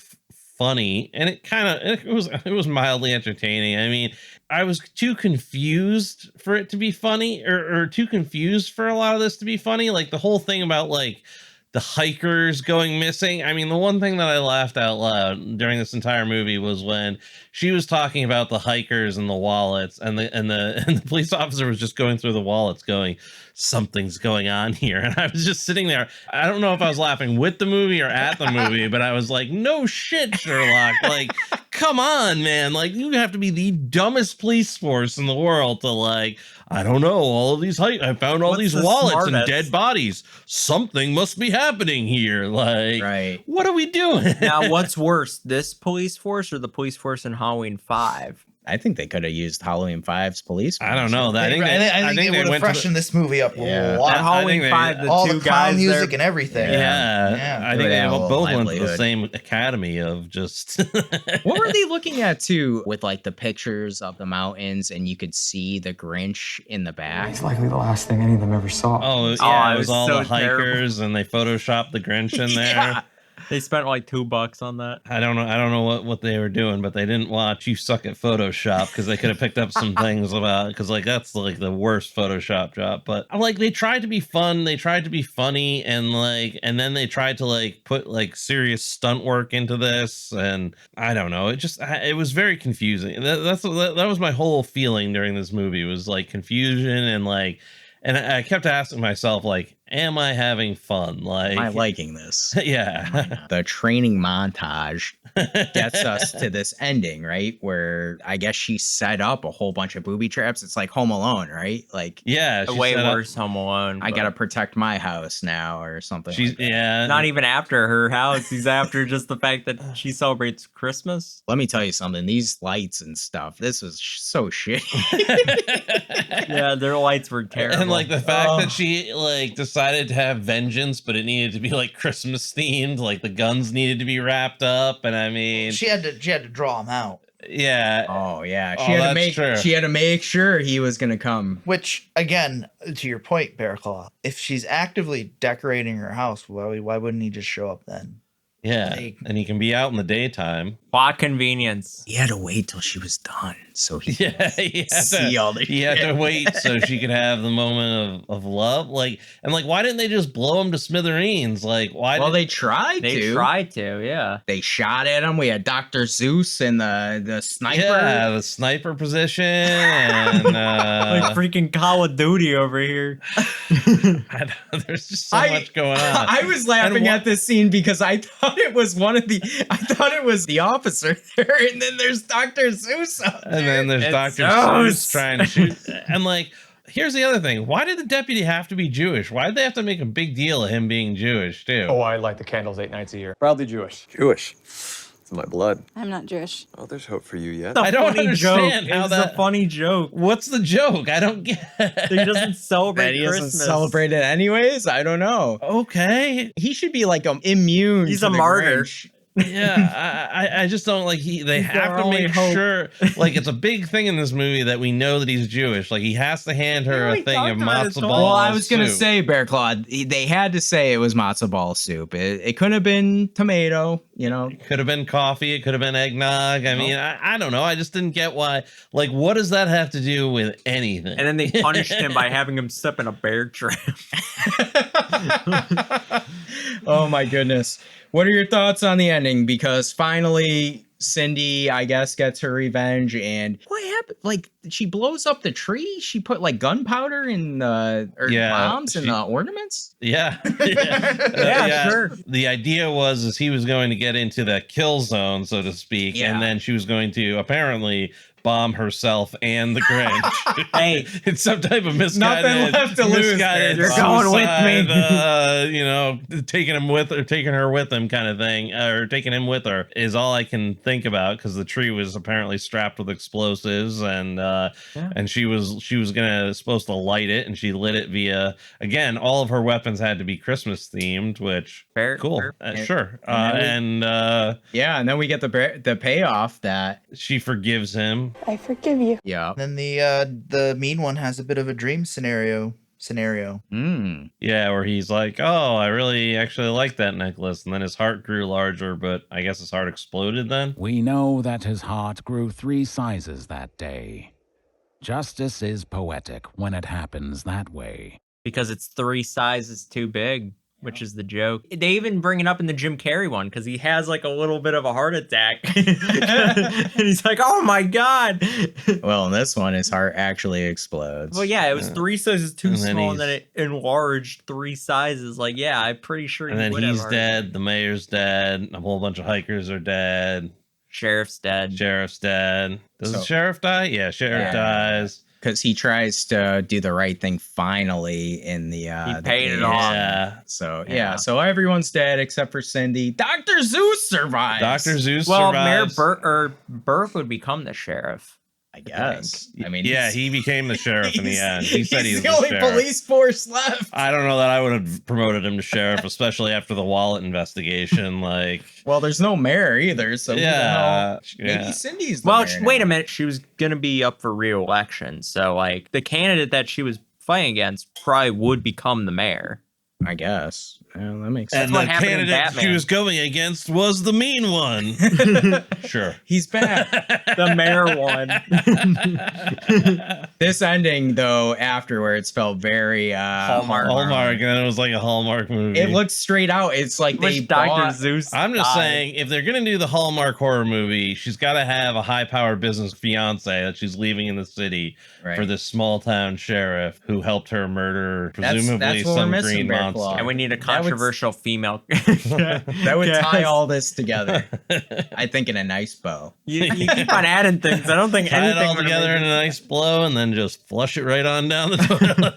funny, and it was mildly entertaining. I mean, I was too confused for it to be funny, or too confused for a lot of this to be funny. Like the whole thing about like the hikers going missing. I mean, the one thing that I laughed out loud during this entire movie was when she was talking about the hikers and the wallets, and the police officer was just going through the wallets going, something's going on here. And I was just sitting there. I don't know if I was laughing with the movie or at the movie, but I was like, no shit, Sherlock. Like, come on, man. Like, you have to be the dumbest police force in the world to like, I don't know, all of these I found all What's these the wallets and smartest? dead bodies. Something must be happening here. Like, Right. what are we doing? Now, what's worse, this police force or the police force in Halloween 5? I think they could have used Halloween 5's police. I don't know. I think it would have freshened this movie up a lot. At Halloween 5, the all two the clown guys music there, and everything. Yeah, I It think would they add a little both went to the livelihood. same academy of just. What were they looking at too with like the pictures of the mountains and you could see the Grinch in the back? It's likely the last thing any of them ever saw. Oh yeah, it it was was all so the hikers, and they photoshopped the Grinch in there. Yeah. They spent like $2 on that. I don't know what they were doing, but they didn't watch You Suck at Photoshop because they could have picked up some things about, because like that's like the worst Photoshop job. But like they tried to be fun, they tried to be funny, and then they tried to like put like serious stunt work into this, and I don't know, it was very confusing. That was my whole feeling during this movie, was like confusion and I kept asking myself, like, am I having fun? Like, am I liking this? Yeah. The training montage gets us to this ending, right? Where I guess she set up a whole bunch of booby traps. It's like Home Alone, right? Like, yeah, a way worse Home Alone. I gotta protect my house now, or something. Like that. Yeah. Not even after her house. He's after just the fact that she celebrates Christmas. Let me tell you something. These lights and stuff. This was so shitty. Yeah, their lights were terrible. And like the fact that she like decided to have vengeance, but it needed to be like Christmas themed, like the guns needed to be wrapped up, and I mean she had to draw him out. Yeah. Oh yeah. She had to make sure he was gonna come. Which again, to your point, Bearclaw, if she's actively decorating her house, why wouldn't he just show up then? Yeah, and he can be out in the daytime. Plot convenience. He had to wait till she was done, so he had to wait so she could have the moment of love. Like, and like, why didn't they just blow him to smithereens? Like, why? Well, they tried to. Yeah. They shot at him. We had Dr. Zeus and the sniper. Yeah, the sniper position, and like freaking Call of Duty over here. There's just so much going on. I was laughing at this scene because I thought it was the officer there, and then there's Dr. Zeus up there. And then there's Dr. Zeus trying to shoot. And like, here's the other thing. Why did the deputy have to be Jewish? Why did they have to make a big deal of him being Jewish too? Oh, I light the candles 8 nights a year. Proudly Jewish. Jewish. It's in my blood. I'm not Jewish. Oh, there's hope for you yet. I don't understand how that's a funny joke. What's the joke? I don't get it. He doesn't celebrate He Christmas. doesn't celebrate it anyways? I don't know. Okay. He should be like immune. He's to a the martyr. Grinch. Yeah, I just don't like they have to make sure, like, it's a big thing in this movie that we know that he's Jewish. Like, he has to hand her a thing of matzo ball. Well, I was gonna soup. say, Bearclaw, they had to say it was matzo ball soup. It couldn't have been tomato, you know. It could have been coffee. It could have been eggnog. I mean, I don't know. I just didn't get why. Like, what does that have to do with anything? And then they punished him by having him step in a bear trap. Oh my goodness. What are your thoughts on the ending? Because finally Cindy, I guess, gets her revenge, and what happened? Like, she blows up the tree? She put like gunpowder in bombs in the ornaments? Yeah. Sure. The idea was he was going to get into the kill zone, so to speak, and then she was going to apparently bomb herself and the Grinch. Hey, it's some type of misguided. Nothing left to lose. You're going with me. You know, taking her with him, kind of thing, or taking him with her is all I can think about, because the tree was apparently strapped with explosives, and she was supposed to light it, and she lit it via, again, all of her weapons had to be Christmas themed, which cool, sure, and then we get the payoff that she forgives him. I forgive you. Yeah. Then the mean one has a bit of a dream scenario. Yeah, where he's like, oh, I really actually like that necklace, and then his heart grew larger, but I guess his heart exploded then. We know that his heart grew 3 sizes that day. Justice is poetic when it happens that way. Because it's 3 sizes too big, which is the joke. They even bring it up in the Jim Carrey one, because he has like a little bit of a heart attack. And he's like, oh my God. Well, in this one, his heart actually explodes. Well, yeah, it was 3 sizes too small, and then it enlarged 3 sizes. Like, yeah, I'm pretty sure And then he's dead, the mayor's dead, a whole bunch of hikers are dead. Sheriff's dead. Does the sheriff die? Yeah, sheriff dies. Because he tries to do the right thing finally in the he paid it off. Yeah. So everyone's dead except for Cindy. Dr. Zeus survives. Well, Mayor Burke would become the sheriff. I guess. I mean, he became the sheriff in the end. He said he's the only sheriff. Police force left. I don't know that I would have promoted him to sheriff, especially after the wallet investigation. Like, well, there's no mayor either, so maybe Cindy's the mayor wait now. a minute. She was gonna be up for re-election, so like the candidate that she was fighting against probably would become the mayor. I guess. Yeah, that makes And sense. the candidate she was going against was the mean one. Sure. He's back. The mayor one. This ending, though, afterwards felt very Hallmark, and it was like a Hallmark movie. It looked straight out. It's like they bought... Zeus. I'm just saying, if they're gonna do the Hallmark horror movie, she's got to have a high-powered business fiance that she's leaving in the city for this small-town sheriff who helped her murder, presumably some green monster. And we need a controversial female. That would tie all this together. I think in a nice bow. You keep on adding things. I don't think tie it anything all together in a nice blow, and then just flush it right on down the toilet.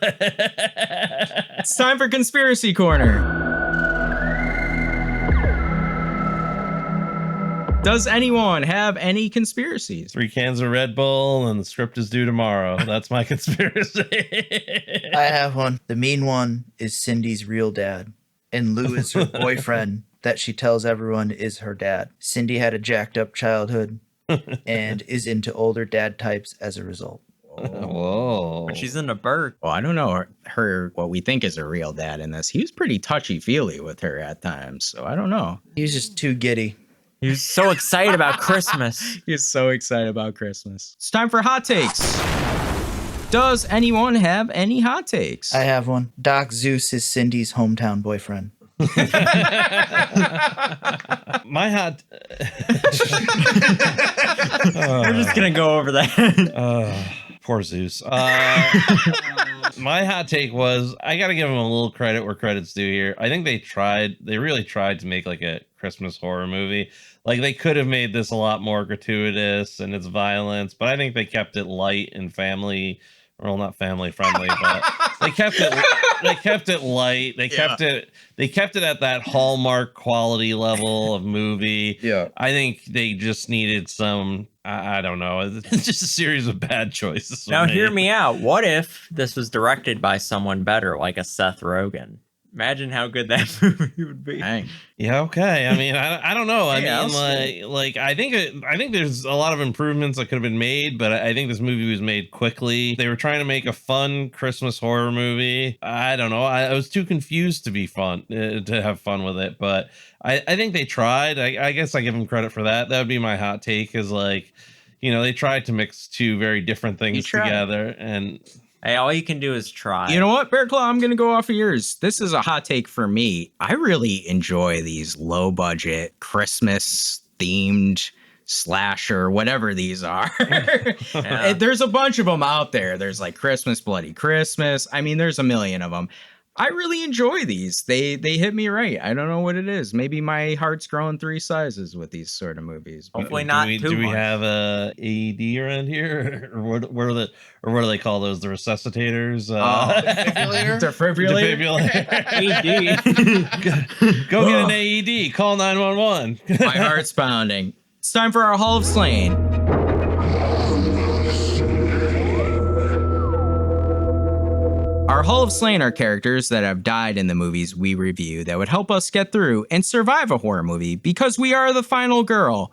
It's time for Conspiracy Corner. Does anyone have any conspiracies? 3 cans of Red Bull and the script is due tomorrow. That's my conspiracy. I have one. The mean one is Cindy's real dad, and Lou is her boyfriend that she tells everyone is her dad. Cindy had a jacked up childhood and is into older dad types as a result. Whoa. But she's in a bird. Well, I don't know her what we think is a real dad in this. He was pretty touchy-feely with her at times, so I don't know. He was just too giddy. He was so excited about Christmas. He's so excited about Christmas. It's time for hot takes. Does anyone have any hot takes? I have one. Doc Zeus is Cindy's hometown boyfriend. My hot... We're just going to go over that. Poor Zeus. My hot take was, I got to give him a little credit where credit's due here. I think they really tried to make like a Christmas horror movie. Like, they could have made this a lot more gratuitous and its violence, but I think they kept it light and family, well, not family friendly, but they kept it light. They kept it at that Hallmark quality level of movie. Yeah. I think they just needed some, I don't know, it's just a series of bad choices. Now, hear me out. What if this was directed by someone better, like a Seth Rogen? Imagine how good that movie would be. Dang. Yeah, okay. I mean, I don't know. I Yeah, mean, I think there's a lot of improvements that could have been made, but I think this movie was made quickly. They were trying to make a fun Christmas horror movie. I don't know. I was too confused to be fun, to have fun with it, but I think they tried. I guess I give them credit for that. That would be my hot take, is like, you know, they tried to mix two very different things together, and... Hey, all you can do is try. You know what, Bearclaw? I'm going to go off of yours. This is a hot take for me. I really enjoy these low-budget, Christmas-themed slasher, whatever these are. Yeah. There's a bunch of them out there. There's like Christmas, Bloody Christmas. I mean, there's a million of them. I really enjoy these. They hit me right. I don't know what it is. Maybe my heart's growing 3 sizes with these sort of movies. Hopefully not too Do we much. have a AED around here, or what do they call those? The resuscitators? Defibrillator. Defibrillator. Go get an AED. Call 911. My heart's pounding. It's time for our Hall of Slain. Our Hall of Slain are characters that have died in the movies we review that would help us get through and survive a horror movie because we are the final girl.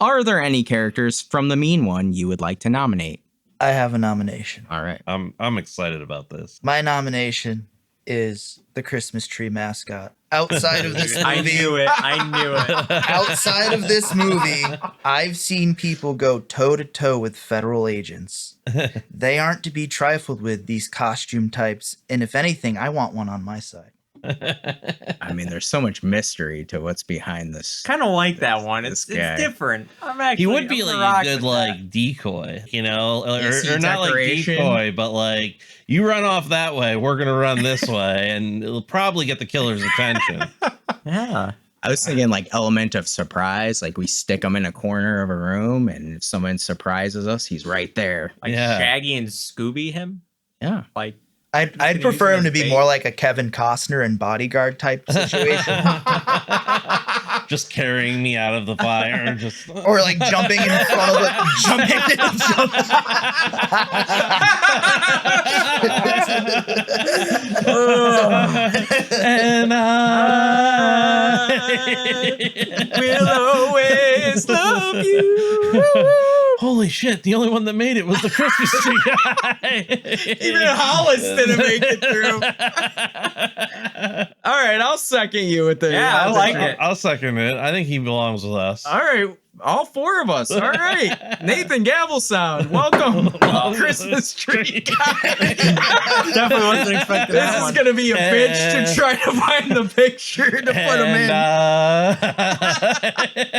Are there any characters from the mean one you would like to nominate? I have a nomination. All right. I'm excited about this. My nomination is the Christmas tree mascot. Outside of this movie, I knew it. outside of this movie, I've seen people go toe to toe with federal agents. They aren't to be trifled with, these costume types. And if anything, I want one on my side. I mean, there's so much mystery to what's behind this. Kind of like that one. It's different. He would be like a good like decoy, you know, or not like decoy, but like, you run off that way, we're gonna run this way, and it'll probably get the killer's attention. Yeah. I was thinking like element of surprise, like we stick him in a corner of a room, and if someone surprises us, he's right there. Like Shaggy and Scooby him? Yeah. Like, I'd prefer him to be more like a Kevin Costner and Bodyguard type situation. Just carrying me out of the fire, just or like jumping in front of it, and I will always love you. Holy shit, the only one that made it was the Christmas tree guy. Even Hollis didn't make it through. All right, I'll second you with the. Yeah, I like it. I'll second it. I think he belongs with us. All right, all four of us. All right, Nathan Gavel Sound, welcome. Christmas tree guy. Definitely wasn't expecting This that is one. gonna be a bitch to try to find the picture to put him in.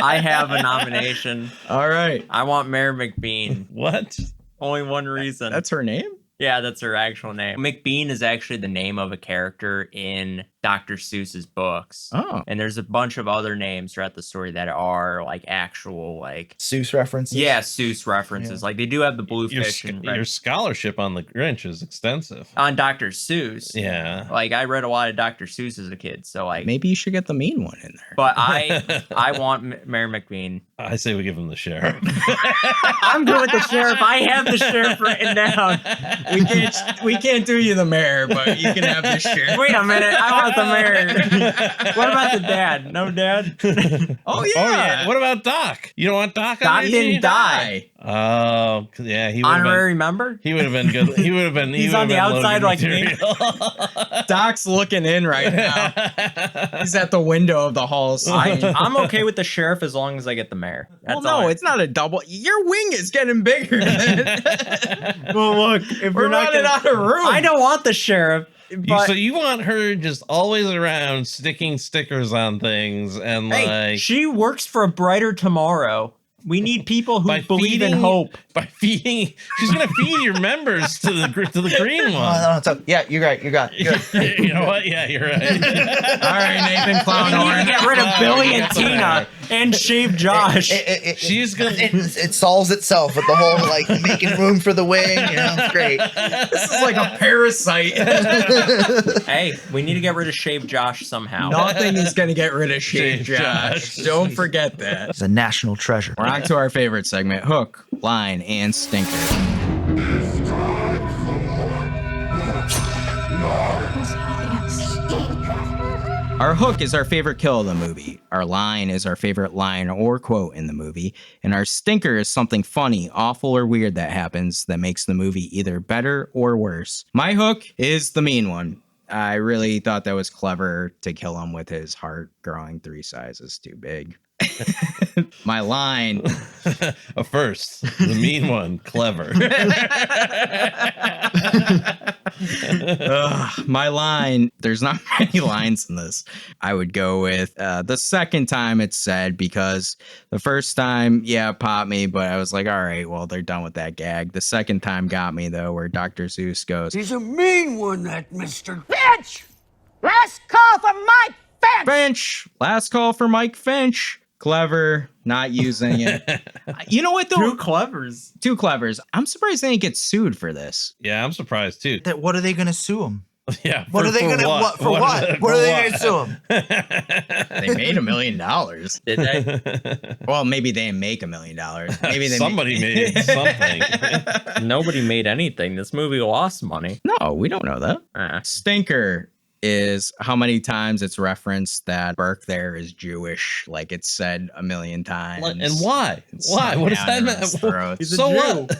I have a nomination. All right. I want Mary McBean. What? Only one reason. That's her name? Yeah, that's her actual name. McBean is actually the name of a character in Dr. Seuss's books. Oh. And there's a bunch of other names throughout the story that are like actual like Seuss references. Yeah, Seuss references. Yeah. Like they do have the bluefish and Your scholarship on the Grinch is extensive. on Dr. Seuss. Yeah. Like I read a lot of Dr. Seuss as a kid, so like Maybe you should get the mean one in there. but I want Mary McBean. I say we give him the sheriff. I'm good with the sheriff. I have the sheriff written down. We can't do you the mayor, but you can have the sheriff. Wait a minute, I want the mayor. What about the dad? No dad? Oh yeah. What about Doc? You don't want Doc? on Doc your didn't team? die. Oh, yeah. He would have Honorary been. member? He would have been good. He would have been. He's on the outside like me. Doc's looking in right now. He's at the window of the halls. I'm okay with the sheriff as long as I get the mayor. That's Well, no, it's not a double. Your wing is getting bigger. Well, look, if We're you're not running out of room. I don't want the sheriff. But So you want her just always around sticking stickers on things and hey, like she works for a brighter tomorrow. We need people who believe in hope. By feeding, she's gonna feed your members to the green one. No, it's up. Yeah, you're right. You got it. You know what? Yeah, you're right. All right, Nathan We Clownhorn. need to get rid of Billy and Tina and shave Josh. She's gonna. It solves itself with the whole like making room for the wing. You know, it's great. This is like a parasite. Hey, we need to get rid of Shave Josh somehow. Nothing is going to get rid of Shave Shave Josh. Josh. Don't forget that. It's a national treasure. We're on to our favorite segment, Hook, Line, and Stinker. Our hook is our favorite kill of the movie. Our line is our favorite line or quote in the movie. And our stinker is something funny, awful, or weird that happens that makes the movie either better or worse. My hook is the mean one. I really thought that was clever to kill him with his heart growing 3 sizes too big. My line. First, the mean one, clever. My line, there's not many lines in this. I would go with the second time it's said, because the first time, yeah, it popped me, but I was like, all right, well, they're done with that gag. The second time got me, though, where Dr. Seuss goes, He's a mean one, that Mr. Finch! Last call for Mike Finch! Finch! Last call for Mike Finch. Clever, not using it. You know what, though? Two clevers. Two clevers. I'm surprised they didn't get sued for this. Yeah, I'm surprised too. What are they going to sue him? Yeah. What are they going to what? For what? What are they going to sue him? They made $1 million. Did they? Well, maybe they didn't make $1 million. Maybe they Somebody made something. Nobody made anything. This movie lost money. No, we don't know that. Stinker is how many times it's referenced that Burke there is Jewish, like it's said 1 million times. And why? It's Why? What does that mean? He's a Jew. What?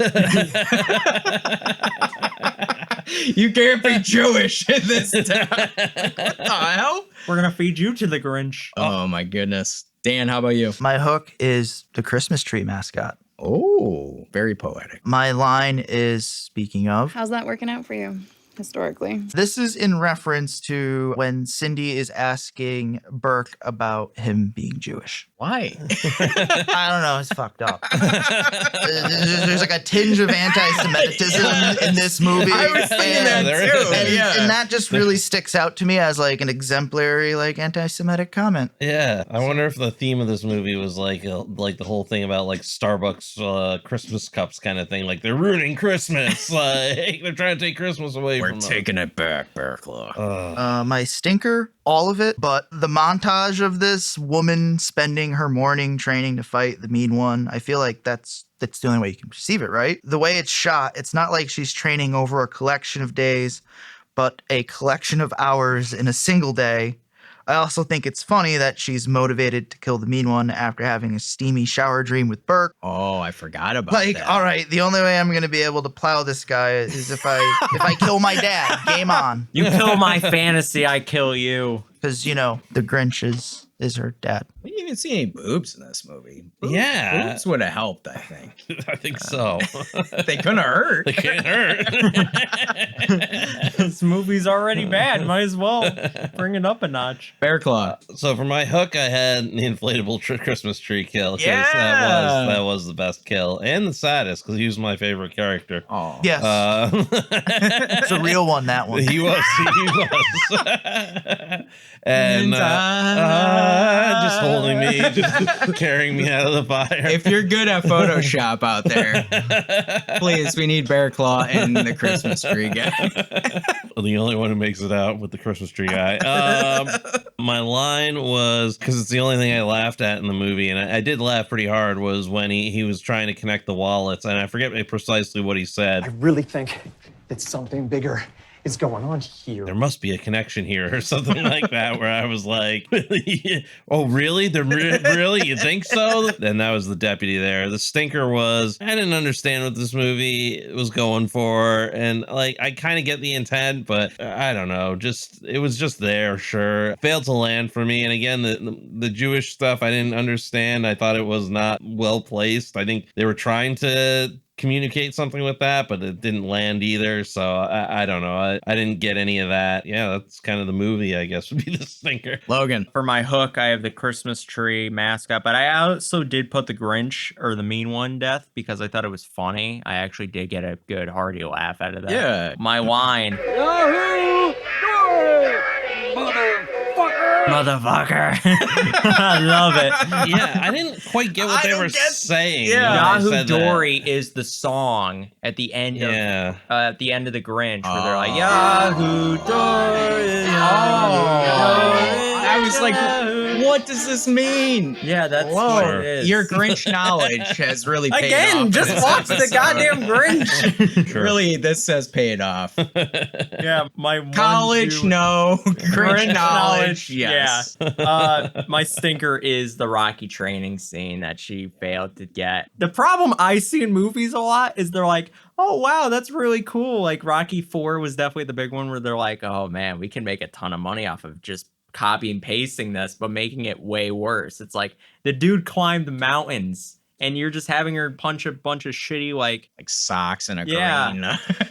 You can't be Jewish in this town. What the hell? We're gonna feed you to the Grinch. Oh my goodness. Dan, how about you? My hook is the Christmas tree mascot. Oh, very poetic. My line is, speaking of, How's that working out for you historically? this is in reference to when Cindy is asking Burke about him being Jewish. Why? I don't know. It's fucked up. There's like a tinge of anti-Semitism in this movie. I was thinking that too. And that just really sticks out to me as like an exemplary like anti-Semitic comment. Yeah, I wonder if the theme of this movie was like the whole thing about like Starbucks Christmas cups kind of thing. Like they're ruining Christmas. Like they're trying to take Christmas away We're from them. taking it back, Bearclaw. My stinker, all of it, but the montage of this woman spending her morning training to fight the mean one, I feel like that's the only way you can perceive it, right? The way it's shot, it's not like she's training over a collection of days, but a collection of hours in a single day I also think it's funny that she's motivated to kill the mean one after having a steamy shower dream with Burke. Oh, I forgot about Like, that. all right, the only way I'm going to be able to plow this guy is if I kill my dad. Game on. You kill my fantasy, I kill you. Because, you know, the Grinch is her dad. We didn't even see any boobs in this movie. Yeah. Boobs would have helped, I think. I think so. They couldn't have hurt. They can't hurt. This movie's already bad. Might as well bring it up a notch. Bearclaw. So for my hook, I had the inflatable Christmas tree kill. 'Cause Yeah. that was the best kill and the saddest because he was my favorite character. Oh, Yes. It's a real one, that one. He was. And just holding me, just carrying me out of the fire. If you're good at Photoshop out there, please, we need Bearclaw and the Christmas tree guy. The only one who makes it out with the Christmas tree guy. My line was, because it's the only thing I laughed at in the movie, and I did laugh pretty hard, was when he was trying to connect the wallets, and I forget precisely what he said. I really think that something bigger is going on here. There must be a connection here or something like that, where I was like, oh, really? Really? You think so? And that was the deputy there. The stinker was, I didn't understand what this movie was going for. And like, I kind of get the intent, but I don't know. It was just there, sure. Failed to land for me. And again, the Jewish stuff, I didn't understand. I thought it was not well placed. I think they were trying to communicate something with that, but it didn't land either. So I don't know. I didn't get any of that. Yeah, that's kind of the movie, I guess, would be the stinker. Logan. For my hook, I have the Christmas tree mascot, but I also did put the Grinch or the mean one death because I thought it was funny. I actually did get a good hearty laugh out of that. Yeah. My line. Yahoo! Motherfucker. I love it. Yeah, I didn't quite get what they were saying. Yeah. when they Yahoo said Dory is the song at the end of the Grinch where they're like Yahoo Dory. I was like, what does this mean? Yeah, that's Whoa, what it is. your Grinch knowledge has really paid off. Again, in just this watch the episode. goddamn Grinch. Sure. Really, this has paid off. Yeah, my College, no. Grinch knowledge, yes. Yeah. My stinker is the Rocky training scene that she failed to get. The problem I see in movies a lot is they're like, oh, wow, that's really cool. Like Rocky 4 was definitely the big one where they're like, oh, man, we can make a ton of money off of just copy and pasting this, but making it way worse. It's like the dude climbed the mountains and you're just having her punch a bunch of shitty like socks and a green.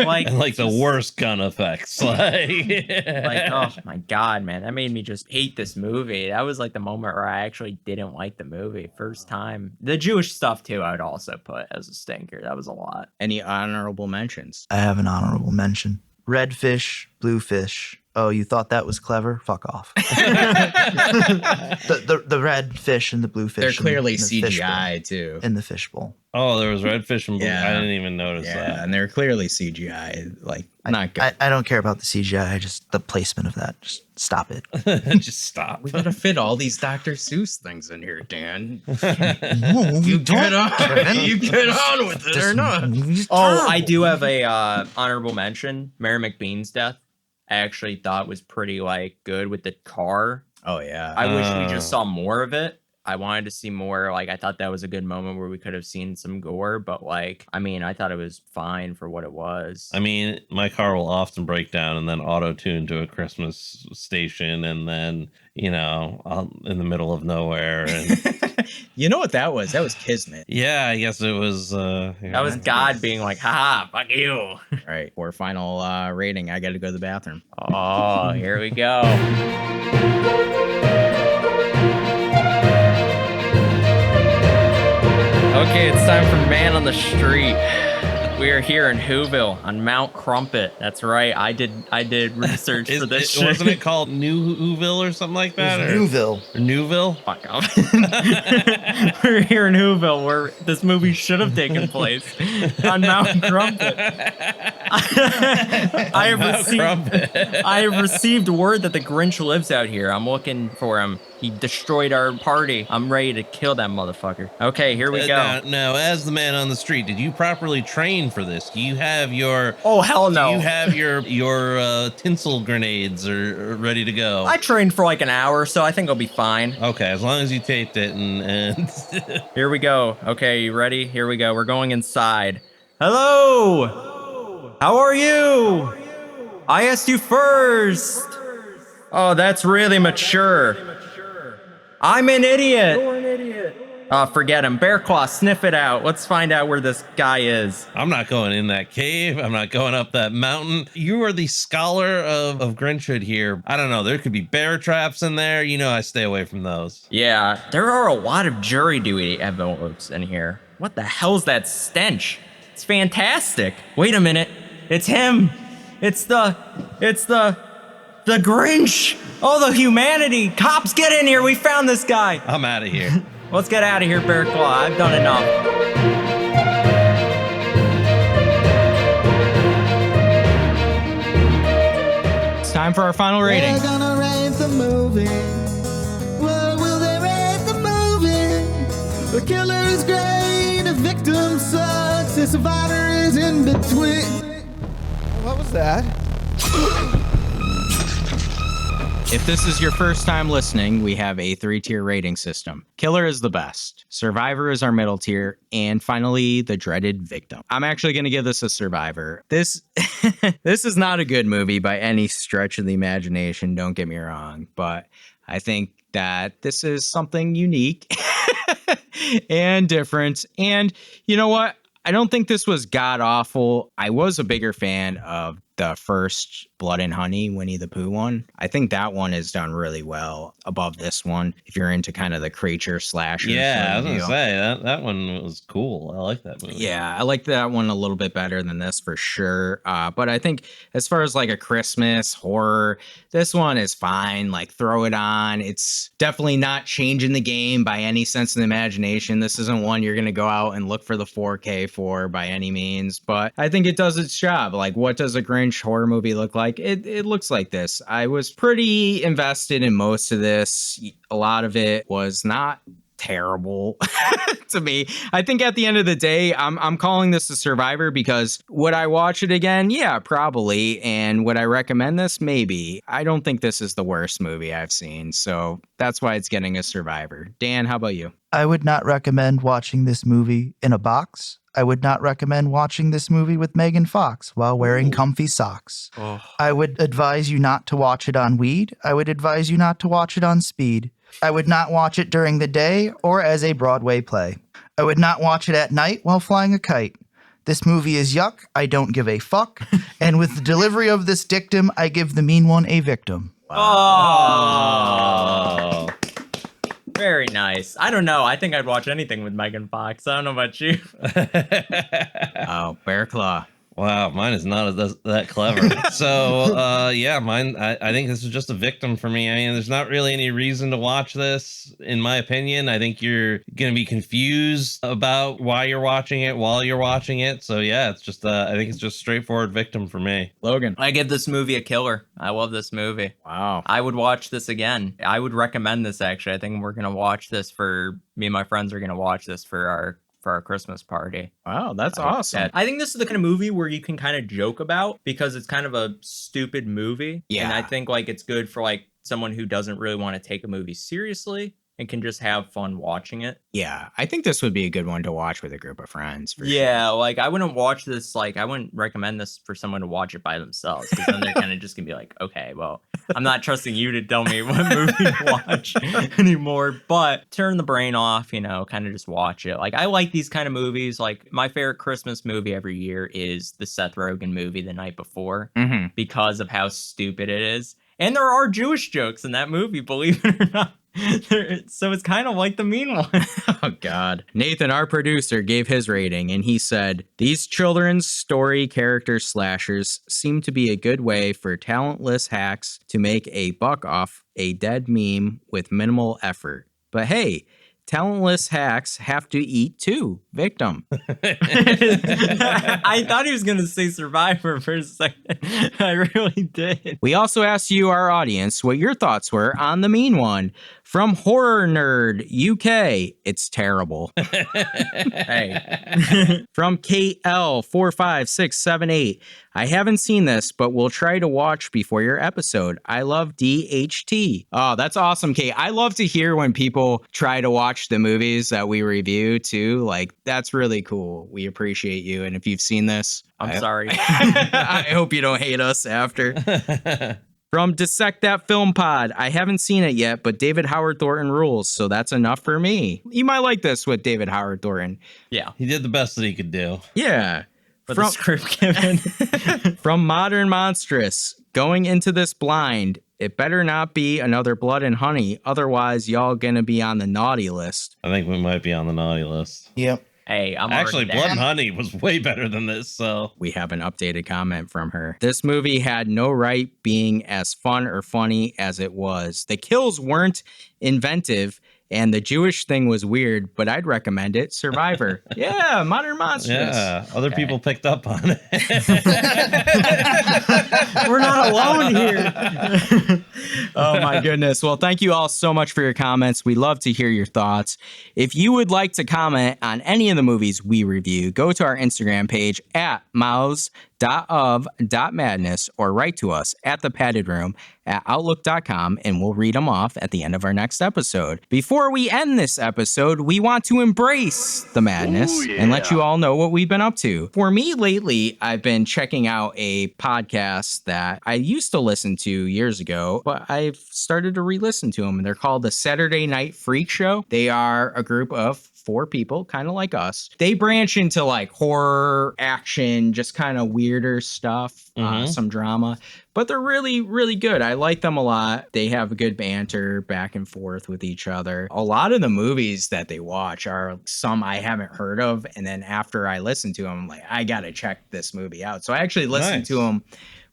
like and like the worst gun effects. Like, oh my God, man. That made me just hate this movie. That was like the moment where I actually didn't like the movie. First time. The Jewish stuff too, I would also put as a stinker. That was a lot. Any honorable mentions? I have an honorable mention. Red fish, blue fish. Oh, you thought that was clever? Fuck off. the red fish and the blue fish. They're clearly in the fish CGI bowl. too. In the fishbowl. Oh, there was red fish and blue. Yeah. I didn't even notice that. And they're clearly CGI. Like, not good. I don't care about the CGI. Just the placement of that. Just stop it. Just stop. We gotta fit all these Dr. Seuss things in here, Dan. You get on. You get on with it or not. Oh, I do have a honorable mention. Mary McBean's death. I actually thought was pretty like good with the car. Oh yeah. I wish we just saw more of it. I wanted to see more. Like, I thought that was a good moment where we could have seen some gore, but like, I mean, I thought it was fine for what it was. I mean, my car will often break down and then auto-tune to a Christmas station and then, you know, in the middle of nowhere. And You know what that was? That was Kismet. yeah, I guess it was. That was God being like, haha, fuck you. All right, for final rating, I got to go to the bathroom. Oh, here we go. Okay, it's time for Man on the Street. We are here in Whoville on Mount Crumpet. That's right. I did research for this shit. Wasn't it called New Whoville or something like that? Newville. Or Newville? Fuck off. We're here in Whoville where this movie should have taken place on Mount Crumpet. I have received word that the Grinch lives out here. I'm looking for him. He destroyed our party. I'm ready to kill that motherfucker. Okay, here we go. Now, as the man on the street, did you properly train for this? Do you have your... Oh, hell no. Do you have your tinsel grenades are ready to go? I trained for like an hour, so I think I'll be fine. Okay, as long as you taped it and... Here we go. Okay, you ready? Here we go. We're going inside. Hello! How are you? I asked you first. Oh, that's really mature. I'm an idiot. You're an idiot. Oh, forget him. Bearclaw, sniff it out. Let's find out where this guy is. I'm not going in that cave. I'm not going up that mountain. You are the scholar of Grinchhood here. I don't know. There could be bear traps in there. You know I stay away from those. Yeah, there are a lot of jury duty envelopes in here. What the hell's that stench? It's fantastic. Wait a minute. It's him. It's the Grinch. Oh, the humanity. Cops, get in here. We found this guy. I'm out of here. Let's get out of here, Bearclaw. I've done enough. It's time for our final rating. They're gonna rate the movie. What will they rate the movie? The killer is great, the victim sucks, the survivor is in between. What was that? If this is your first time listening, we have a 3-tier rating system. Killer is the best, Survivor is our middle tier, and finally, the dreaded victim. I'm actually going to give this a Survivor. This is not a good movie by any stretch of the imagination, don't get me wrong, but I think that this is something unique and different. And you know what? I don't think this was god-awful. I was a bigger fan of the first Blood and Honey, Winnie the Pooh one. I think that one is done really well above this one, if you're into kind of the creature slasher. Yeah, I was going to say, that one was cool. I like that movie. Yeah, I like that one a little bit better than this for sure. But I think as far as like a Christmas horror, this one is fine. Like, throw it on. It's definitely not changing the game by any sense of the imagination. This isn't one you're going to go out and look for the 4K for by any means. But I think it does its job. Like, what does a Grinch horror movie look like? It looks like this. I was pretty invested in most of this. A lot of it was not terrible to me. I think at the end of the day, I'm calling this a Survivor because would I watch it again? Yeah, probably. And would I recommend this? Maybe. I don't think this is the worst movie I've seen. So that's why it's getting a Survivor. Dan, how about you? I would not recommend watching this movie in a box. I would not recommend watching this movie with Megan Fox while wearing comfy socks. Oh. I would advise you not to watch it on weed. I would advise you not to watch it on speed. I would not watch it during the day or as a Broadway play. I would not watch it at night while flying a kite. This movie is yuck. I don't give a fuck. And with the delivery of this dictum, I give the mean one a victim. Oh. Very nice. I don't know. I think I'd watch anything with Megan Fox. I don't know about you. Oh, Bearclaw. Wow, mine is not that clever. So, yeah, mine, I think this is just a victim for me. I mean, there's not really any reason to watch this, in my opinion. I think you're going to be confused about why you're watching it while you're watching it. So, yeah, it's just, I think it's just straightforward victim for me. Logan. I give this movie a killer. I love this movie. Wow. I would watch this again. I would recommend this, actually. I think we're going to watch this me and my friends are going to watch this for our Christmas party. Wow, that's awesome. I think this is the kind of movie where you can kind of joke about because it's kind of a stupid movie. Yeah. And I think like it's good for like someone who doesn't really want to take a movie seriously and can just have fun watching it. Yeah, I think this would be a good one to watch with a group of friends. For yeah, sure. Like I wouldn't watch this, like I wouldn't recommend this for someone to watch it by themselves because then they're kind of just gonna be like, okay, well, I'm not trusting you to tell me what movie to watch anymore. But turn the brain off, you know, kind of just watch it. Like I like these kind of movies. Like my favorite Christmas movie every year is the Seth Rogen movie The Night Before because of how stupid it is. And there are Jewish jokes in that movie, believe it or not. So it's kind of like the mean one. Oh, God. Nathan, our producer, gave his rating, and he said, these children's story character slashers seem to be a good way for talentless hacks to make a buck off a dead meme with minimal effort. But hey, Talentless hacks have to eat too. Victim. I thought he was going to say Survivor for a second. I really did. We also asked you, our audience, what your thoughts were on the mean one. From Horror Nerd UK, it's terrible. Hey. From Kate L45678, I haven't seen this, but we'll try to watch before your episode. I love DHT. Oh, that's awesome, Kate. I love to hear when people try to watch the movies that we review too. Like, that's really cool. We appreciate you. And if you've seen this, I'm sorry. I hope you don't hate us after. From Dissect That Film Pod, I haven't seen it yet, but David Howard Thornton rules, so that's enough for me. You might like this with David Howard Thornton. Yeah. He did the best that he could do. Yeah. For the script given. From Modern Monstrous, going into this blind, it better not be another Blood and Honey, otherwise y'all gonna be on the naughty list. I think we might be on the naughty list. Yep. Hey, I'm actually Blood and Honey was way better than this, so we have an updated comment from her. This movie had no right being as fun or funny as it was. The kills weren't inventive, and the Jewish thing was weird, but I'd recommend it. Survivor. Yeah, Modern Monsters. Yeah, other people picked up on it. We're not alone here. Oh my goodness. Well, thank you all so much for your comments. We love to hear your thoughts. If you would like to comment on any of the movies we review, go to our Instagram page at mouths.of.madness or write to us at thepaddedroom@outlook.com, and we'll read them off at the end of our next episode. Before we end this episode, we want to embrace the madness and let you all know what we've been up to. For me lately, I've been checking out a podcast that I used to listen to years ago, but I've started to re-listen to them. They're called the Saturday Night Freak Show. They are a group of 4 people, kind of like us. They branch into like horror, action, just kind of weirder stuff, some drama, but they're really, really good. I like them a lot. They have a good banter back and forth with each other. A lot of the movies that they watch are some I haven't heard of. And then after I listen to them, I'm like, I got to check this movie out. So I actually listen to them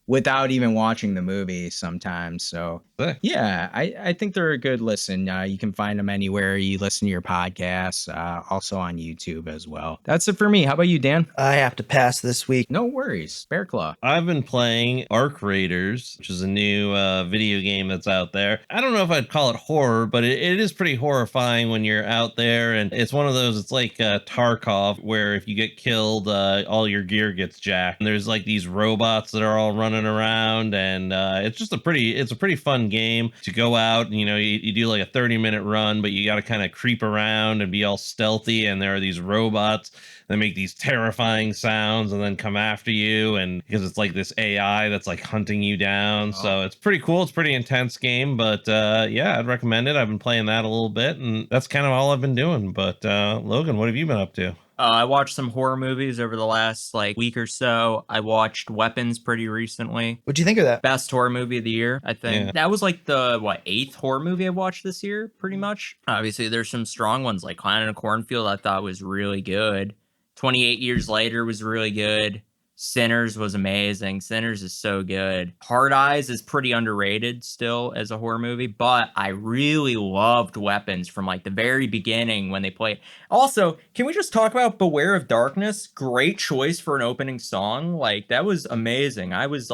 without even watching the movie sometimes. So yeah, I think they're a good listen. You can find them anywhere you listen to your podcasts, also on YouTube as well. That's it for me. How about you, Dan? I have to pass this week. No worries. Bearclaw. I've been playing Arc Raiders, which is a new video game that's out there. I don't know if I'd call it horror, but it is pretty horrifying when you're out there. And it's one of those, it's like Tarkov, where if you get killed, all your gear gets jacked. And there's like these robots that are all running around, and it's a pretty fun game to go out and you do like a 30-minute run, but you got to kind of creep around and be all stealthy, and there are these robots that make these terrifying sounds and then come after you, and because it's like this AI that's like hunting you down. So it's pretty cool. It's a pretty intense game, but yeah, I'd recommend it. I've been playing that a little bit, and that's kind of all I've been doing. But Logan, what have you been up to? I watched some horror movies over the last week or so. I watched Weapons pretty recently. What'd you think of that? Best horror movie of the year, I think. Yeah. That was like the 8th horror movie I watched this year, pretty much. Obviously, there's some strong ones like Clown in a Cornfield I thought was really good. 28 Years Later was really good. Sinners was amazing. Sinners is so good. Hard Eyes is pretty underrated still as a horror movie, but I really loved Weapons from the very beginning when they played. Also, can we just talk about Beware of Darkness? Great choice for an opening song. That was amazing. I was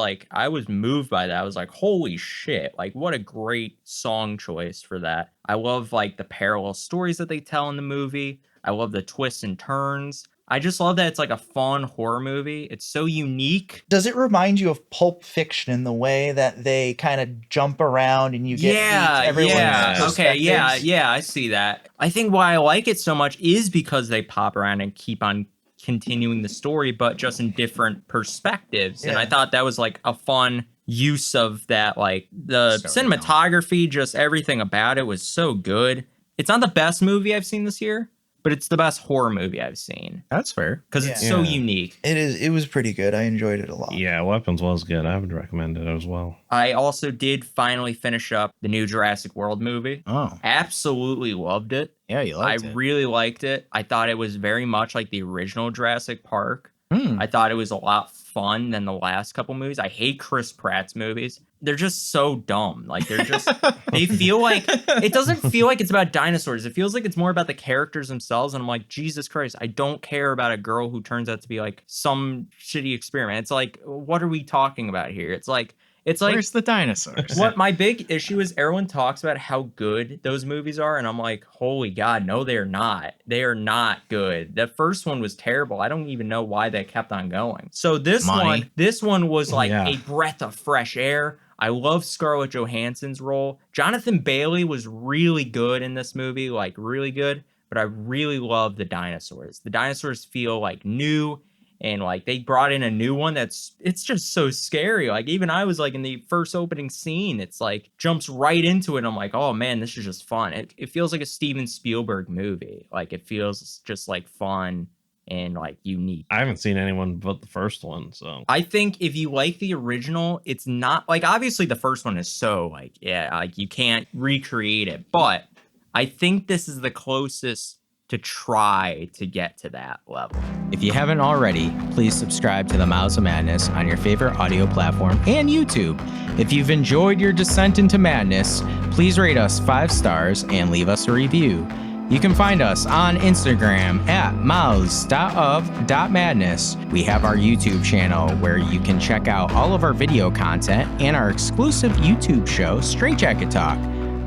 moved by that. I was like, holy shit. What a great song choice for that. I love the parallel stories that they tell in the movie. I love the twists and turns. I just love that it's a fun horror movie. It's so unique. Does it remind you of Pulp Fiction in the way that they kind of jump around and you get everyone's perspectives? Yeah, I see that. I think why I like it so much is because they pop around and keep on continuing the story, but just in different perspectives. Yeah. And I thought that was a fun use of that. The cinematography, just everything about it was so good. It's not the best movie I've seen this year, but it's the best horror movie I've seen. That's fair. Because it's so unique. It is. It was pretty good. I enjoyed it a lot. Yeah, Weapons was good. I would recommend it as well. I also did finally finish up the new Jurassic World movie. Oh. Absolutely loved it. Yeah, you liked it. I really liked it. I thought it was very much like the original Jurassic Park. I thought it was a lot fun than the last couple movies. I hate Chris Pratt's movies. They're just so dumb. Like they're just they feel like it doesn't feel like it's about dinosaurs. It feels like it's more about the characters themselves. And I'm like, Jesus Christ, I don't care about a girl who turns out to be like some shitty experiment. It's like, what are we talking about here? It's like where's the dinosaurs? What my big issue is, everyone talks about how good those movies are, and I'm like, holy God, no, they're not. They are not good. The first one was terrible. I don't even know why they kept on going. So this one was like a breath of fresh air. I love Scarlett Johansson's role. Jonathan Bailey was really good in this movie, like really good, but I really love the dinosaurs. The dinosaurs feel like new. And like they brought in a new one it's just so scary. Like even I was like in the first opening scene, it's like jumps right into it. I'm like, oh man, this is just fun. It feels like a Steven Spielberg movie. Like it feels just like fun and like unique. I haven't seen anyone but the first one, so I think if you like the original, it's not like, obviously the first one is so like, yeah, like you can't recreate it, but I think this is the closest to try to get to that level. If you haven't already, please subscribe to the Mouths of Madness on your favorite audio platform and YouTube. If you've enjoyed your descent into madness, please rate us 5 stars and leave us a review. You can find us on Instagram at mouths.of.madness. We have our YouTube channel where you can check out all of our video content and our exclusive YouTube show, Straight Jacket Talk,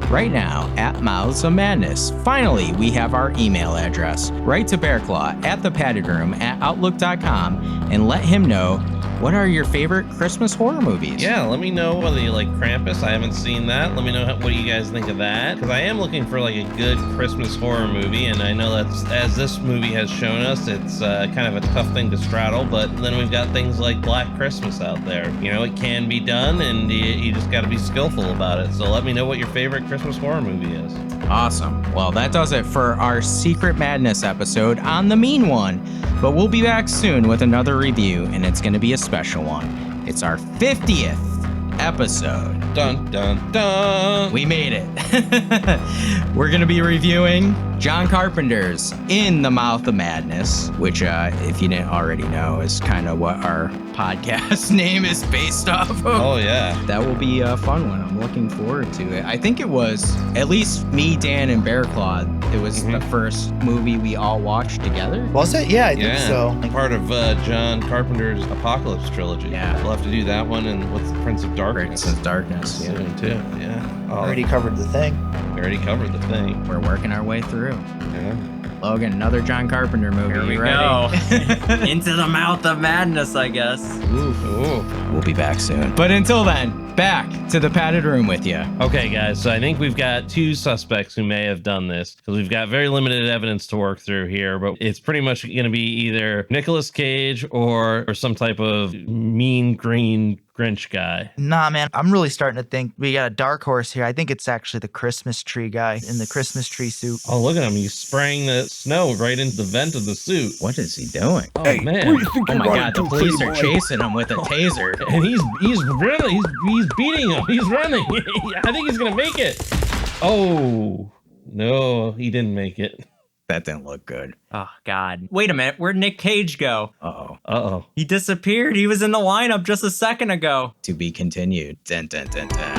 right now at Mouths of Madness. Finally, we have our email address. Write to Bearclaw at thepaddedroom@outlook.com and let him know, what are your favorite Christmas horror movies? Yeah, let me know whether you like Krampus. I haven't seen that. Let me know what you guys think of that, because I am looking for like a good Christmas horror movie, and I know that's, as this movie has shown us, it's kind of a tough thing to straddle, but then we've got things like Black Christmas out there. You know, it can be done, and you just got to be skillful about it. So let me know what your favorite Christmas horror movie is. Awesome. Well, that does it for our Secret Madness episode on The Mean One. But we'll be back soon with another review, and it's going to be a special one. It's our 50th episode. Dun, dun, dun. We made it. We're going to be reviewing John Carpenter's In the Mouth of Madness, which, if you didn't already know, is kind of what our podcast name is based off of. Oh, yeah. That will be a fun one. I'm looking forward to it. I think it was, at least me, Dan, and Bearclaw, it was the first movie we all watched together. Was it? Yeah, I think so. Part of John Carpenter's Apocalypse trilogy. Yeah. We'll have to do that one, and what's the Prince of Darkness? Prince of Darkness. Soon, too. Yeah. Already covered the thing. We already covered the thing. We're working our way through. Yeah. Logan, another John Carpenter movie. Here we You ready? go. Into the Mouth of Madness, I guess. Ooh. We'll be back soon. But until then, back to the padded room with you. Okay, guys, so I think we've got 2 suspects who may have done this, because we've got very limited evidence to work through here, but it's pretty much going to be either Nicolas Cage or some type of mean green Grinch guy. Nah, man, I'm really starting to think we got a dark horse here. I think it's actually the Christmas tree guy in the Christmas tree suit. Oh, look at him. He's spraying the snow right into the vent of the suit. What is he doing? Oh, man. Oh my God, the police are chasing him with a taser. And he's running. He's beating him. He's running. I think he's going to make it. Oh, no, he didn't make it. That didn't look good. Oh, God. Wait a minute. Where'd Nick Cage go? Uh-oh. He disappeared. He was in the lineup just a second ago. To be continued. Dun, dun, dun, dun.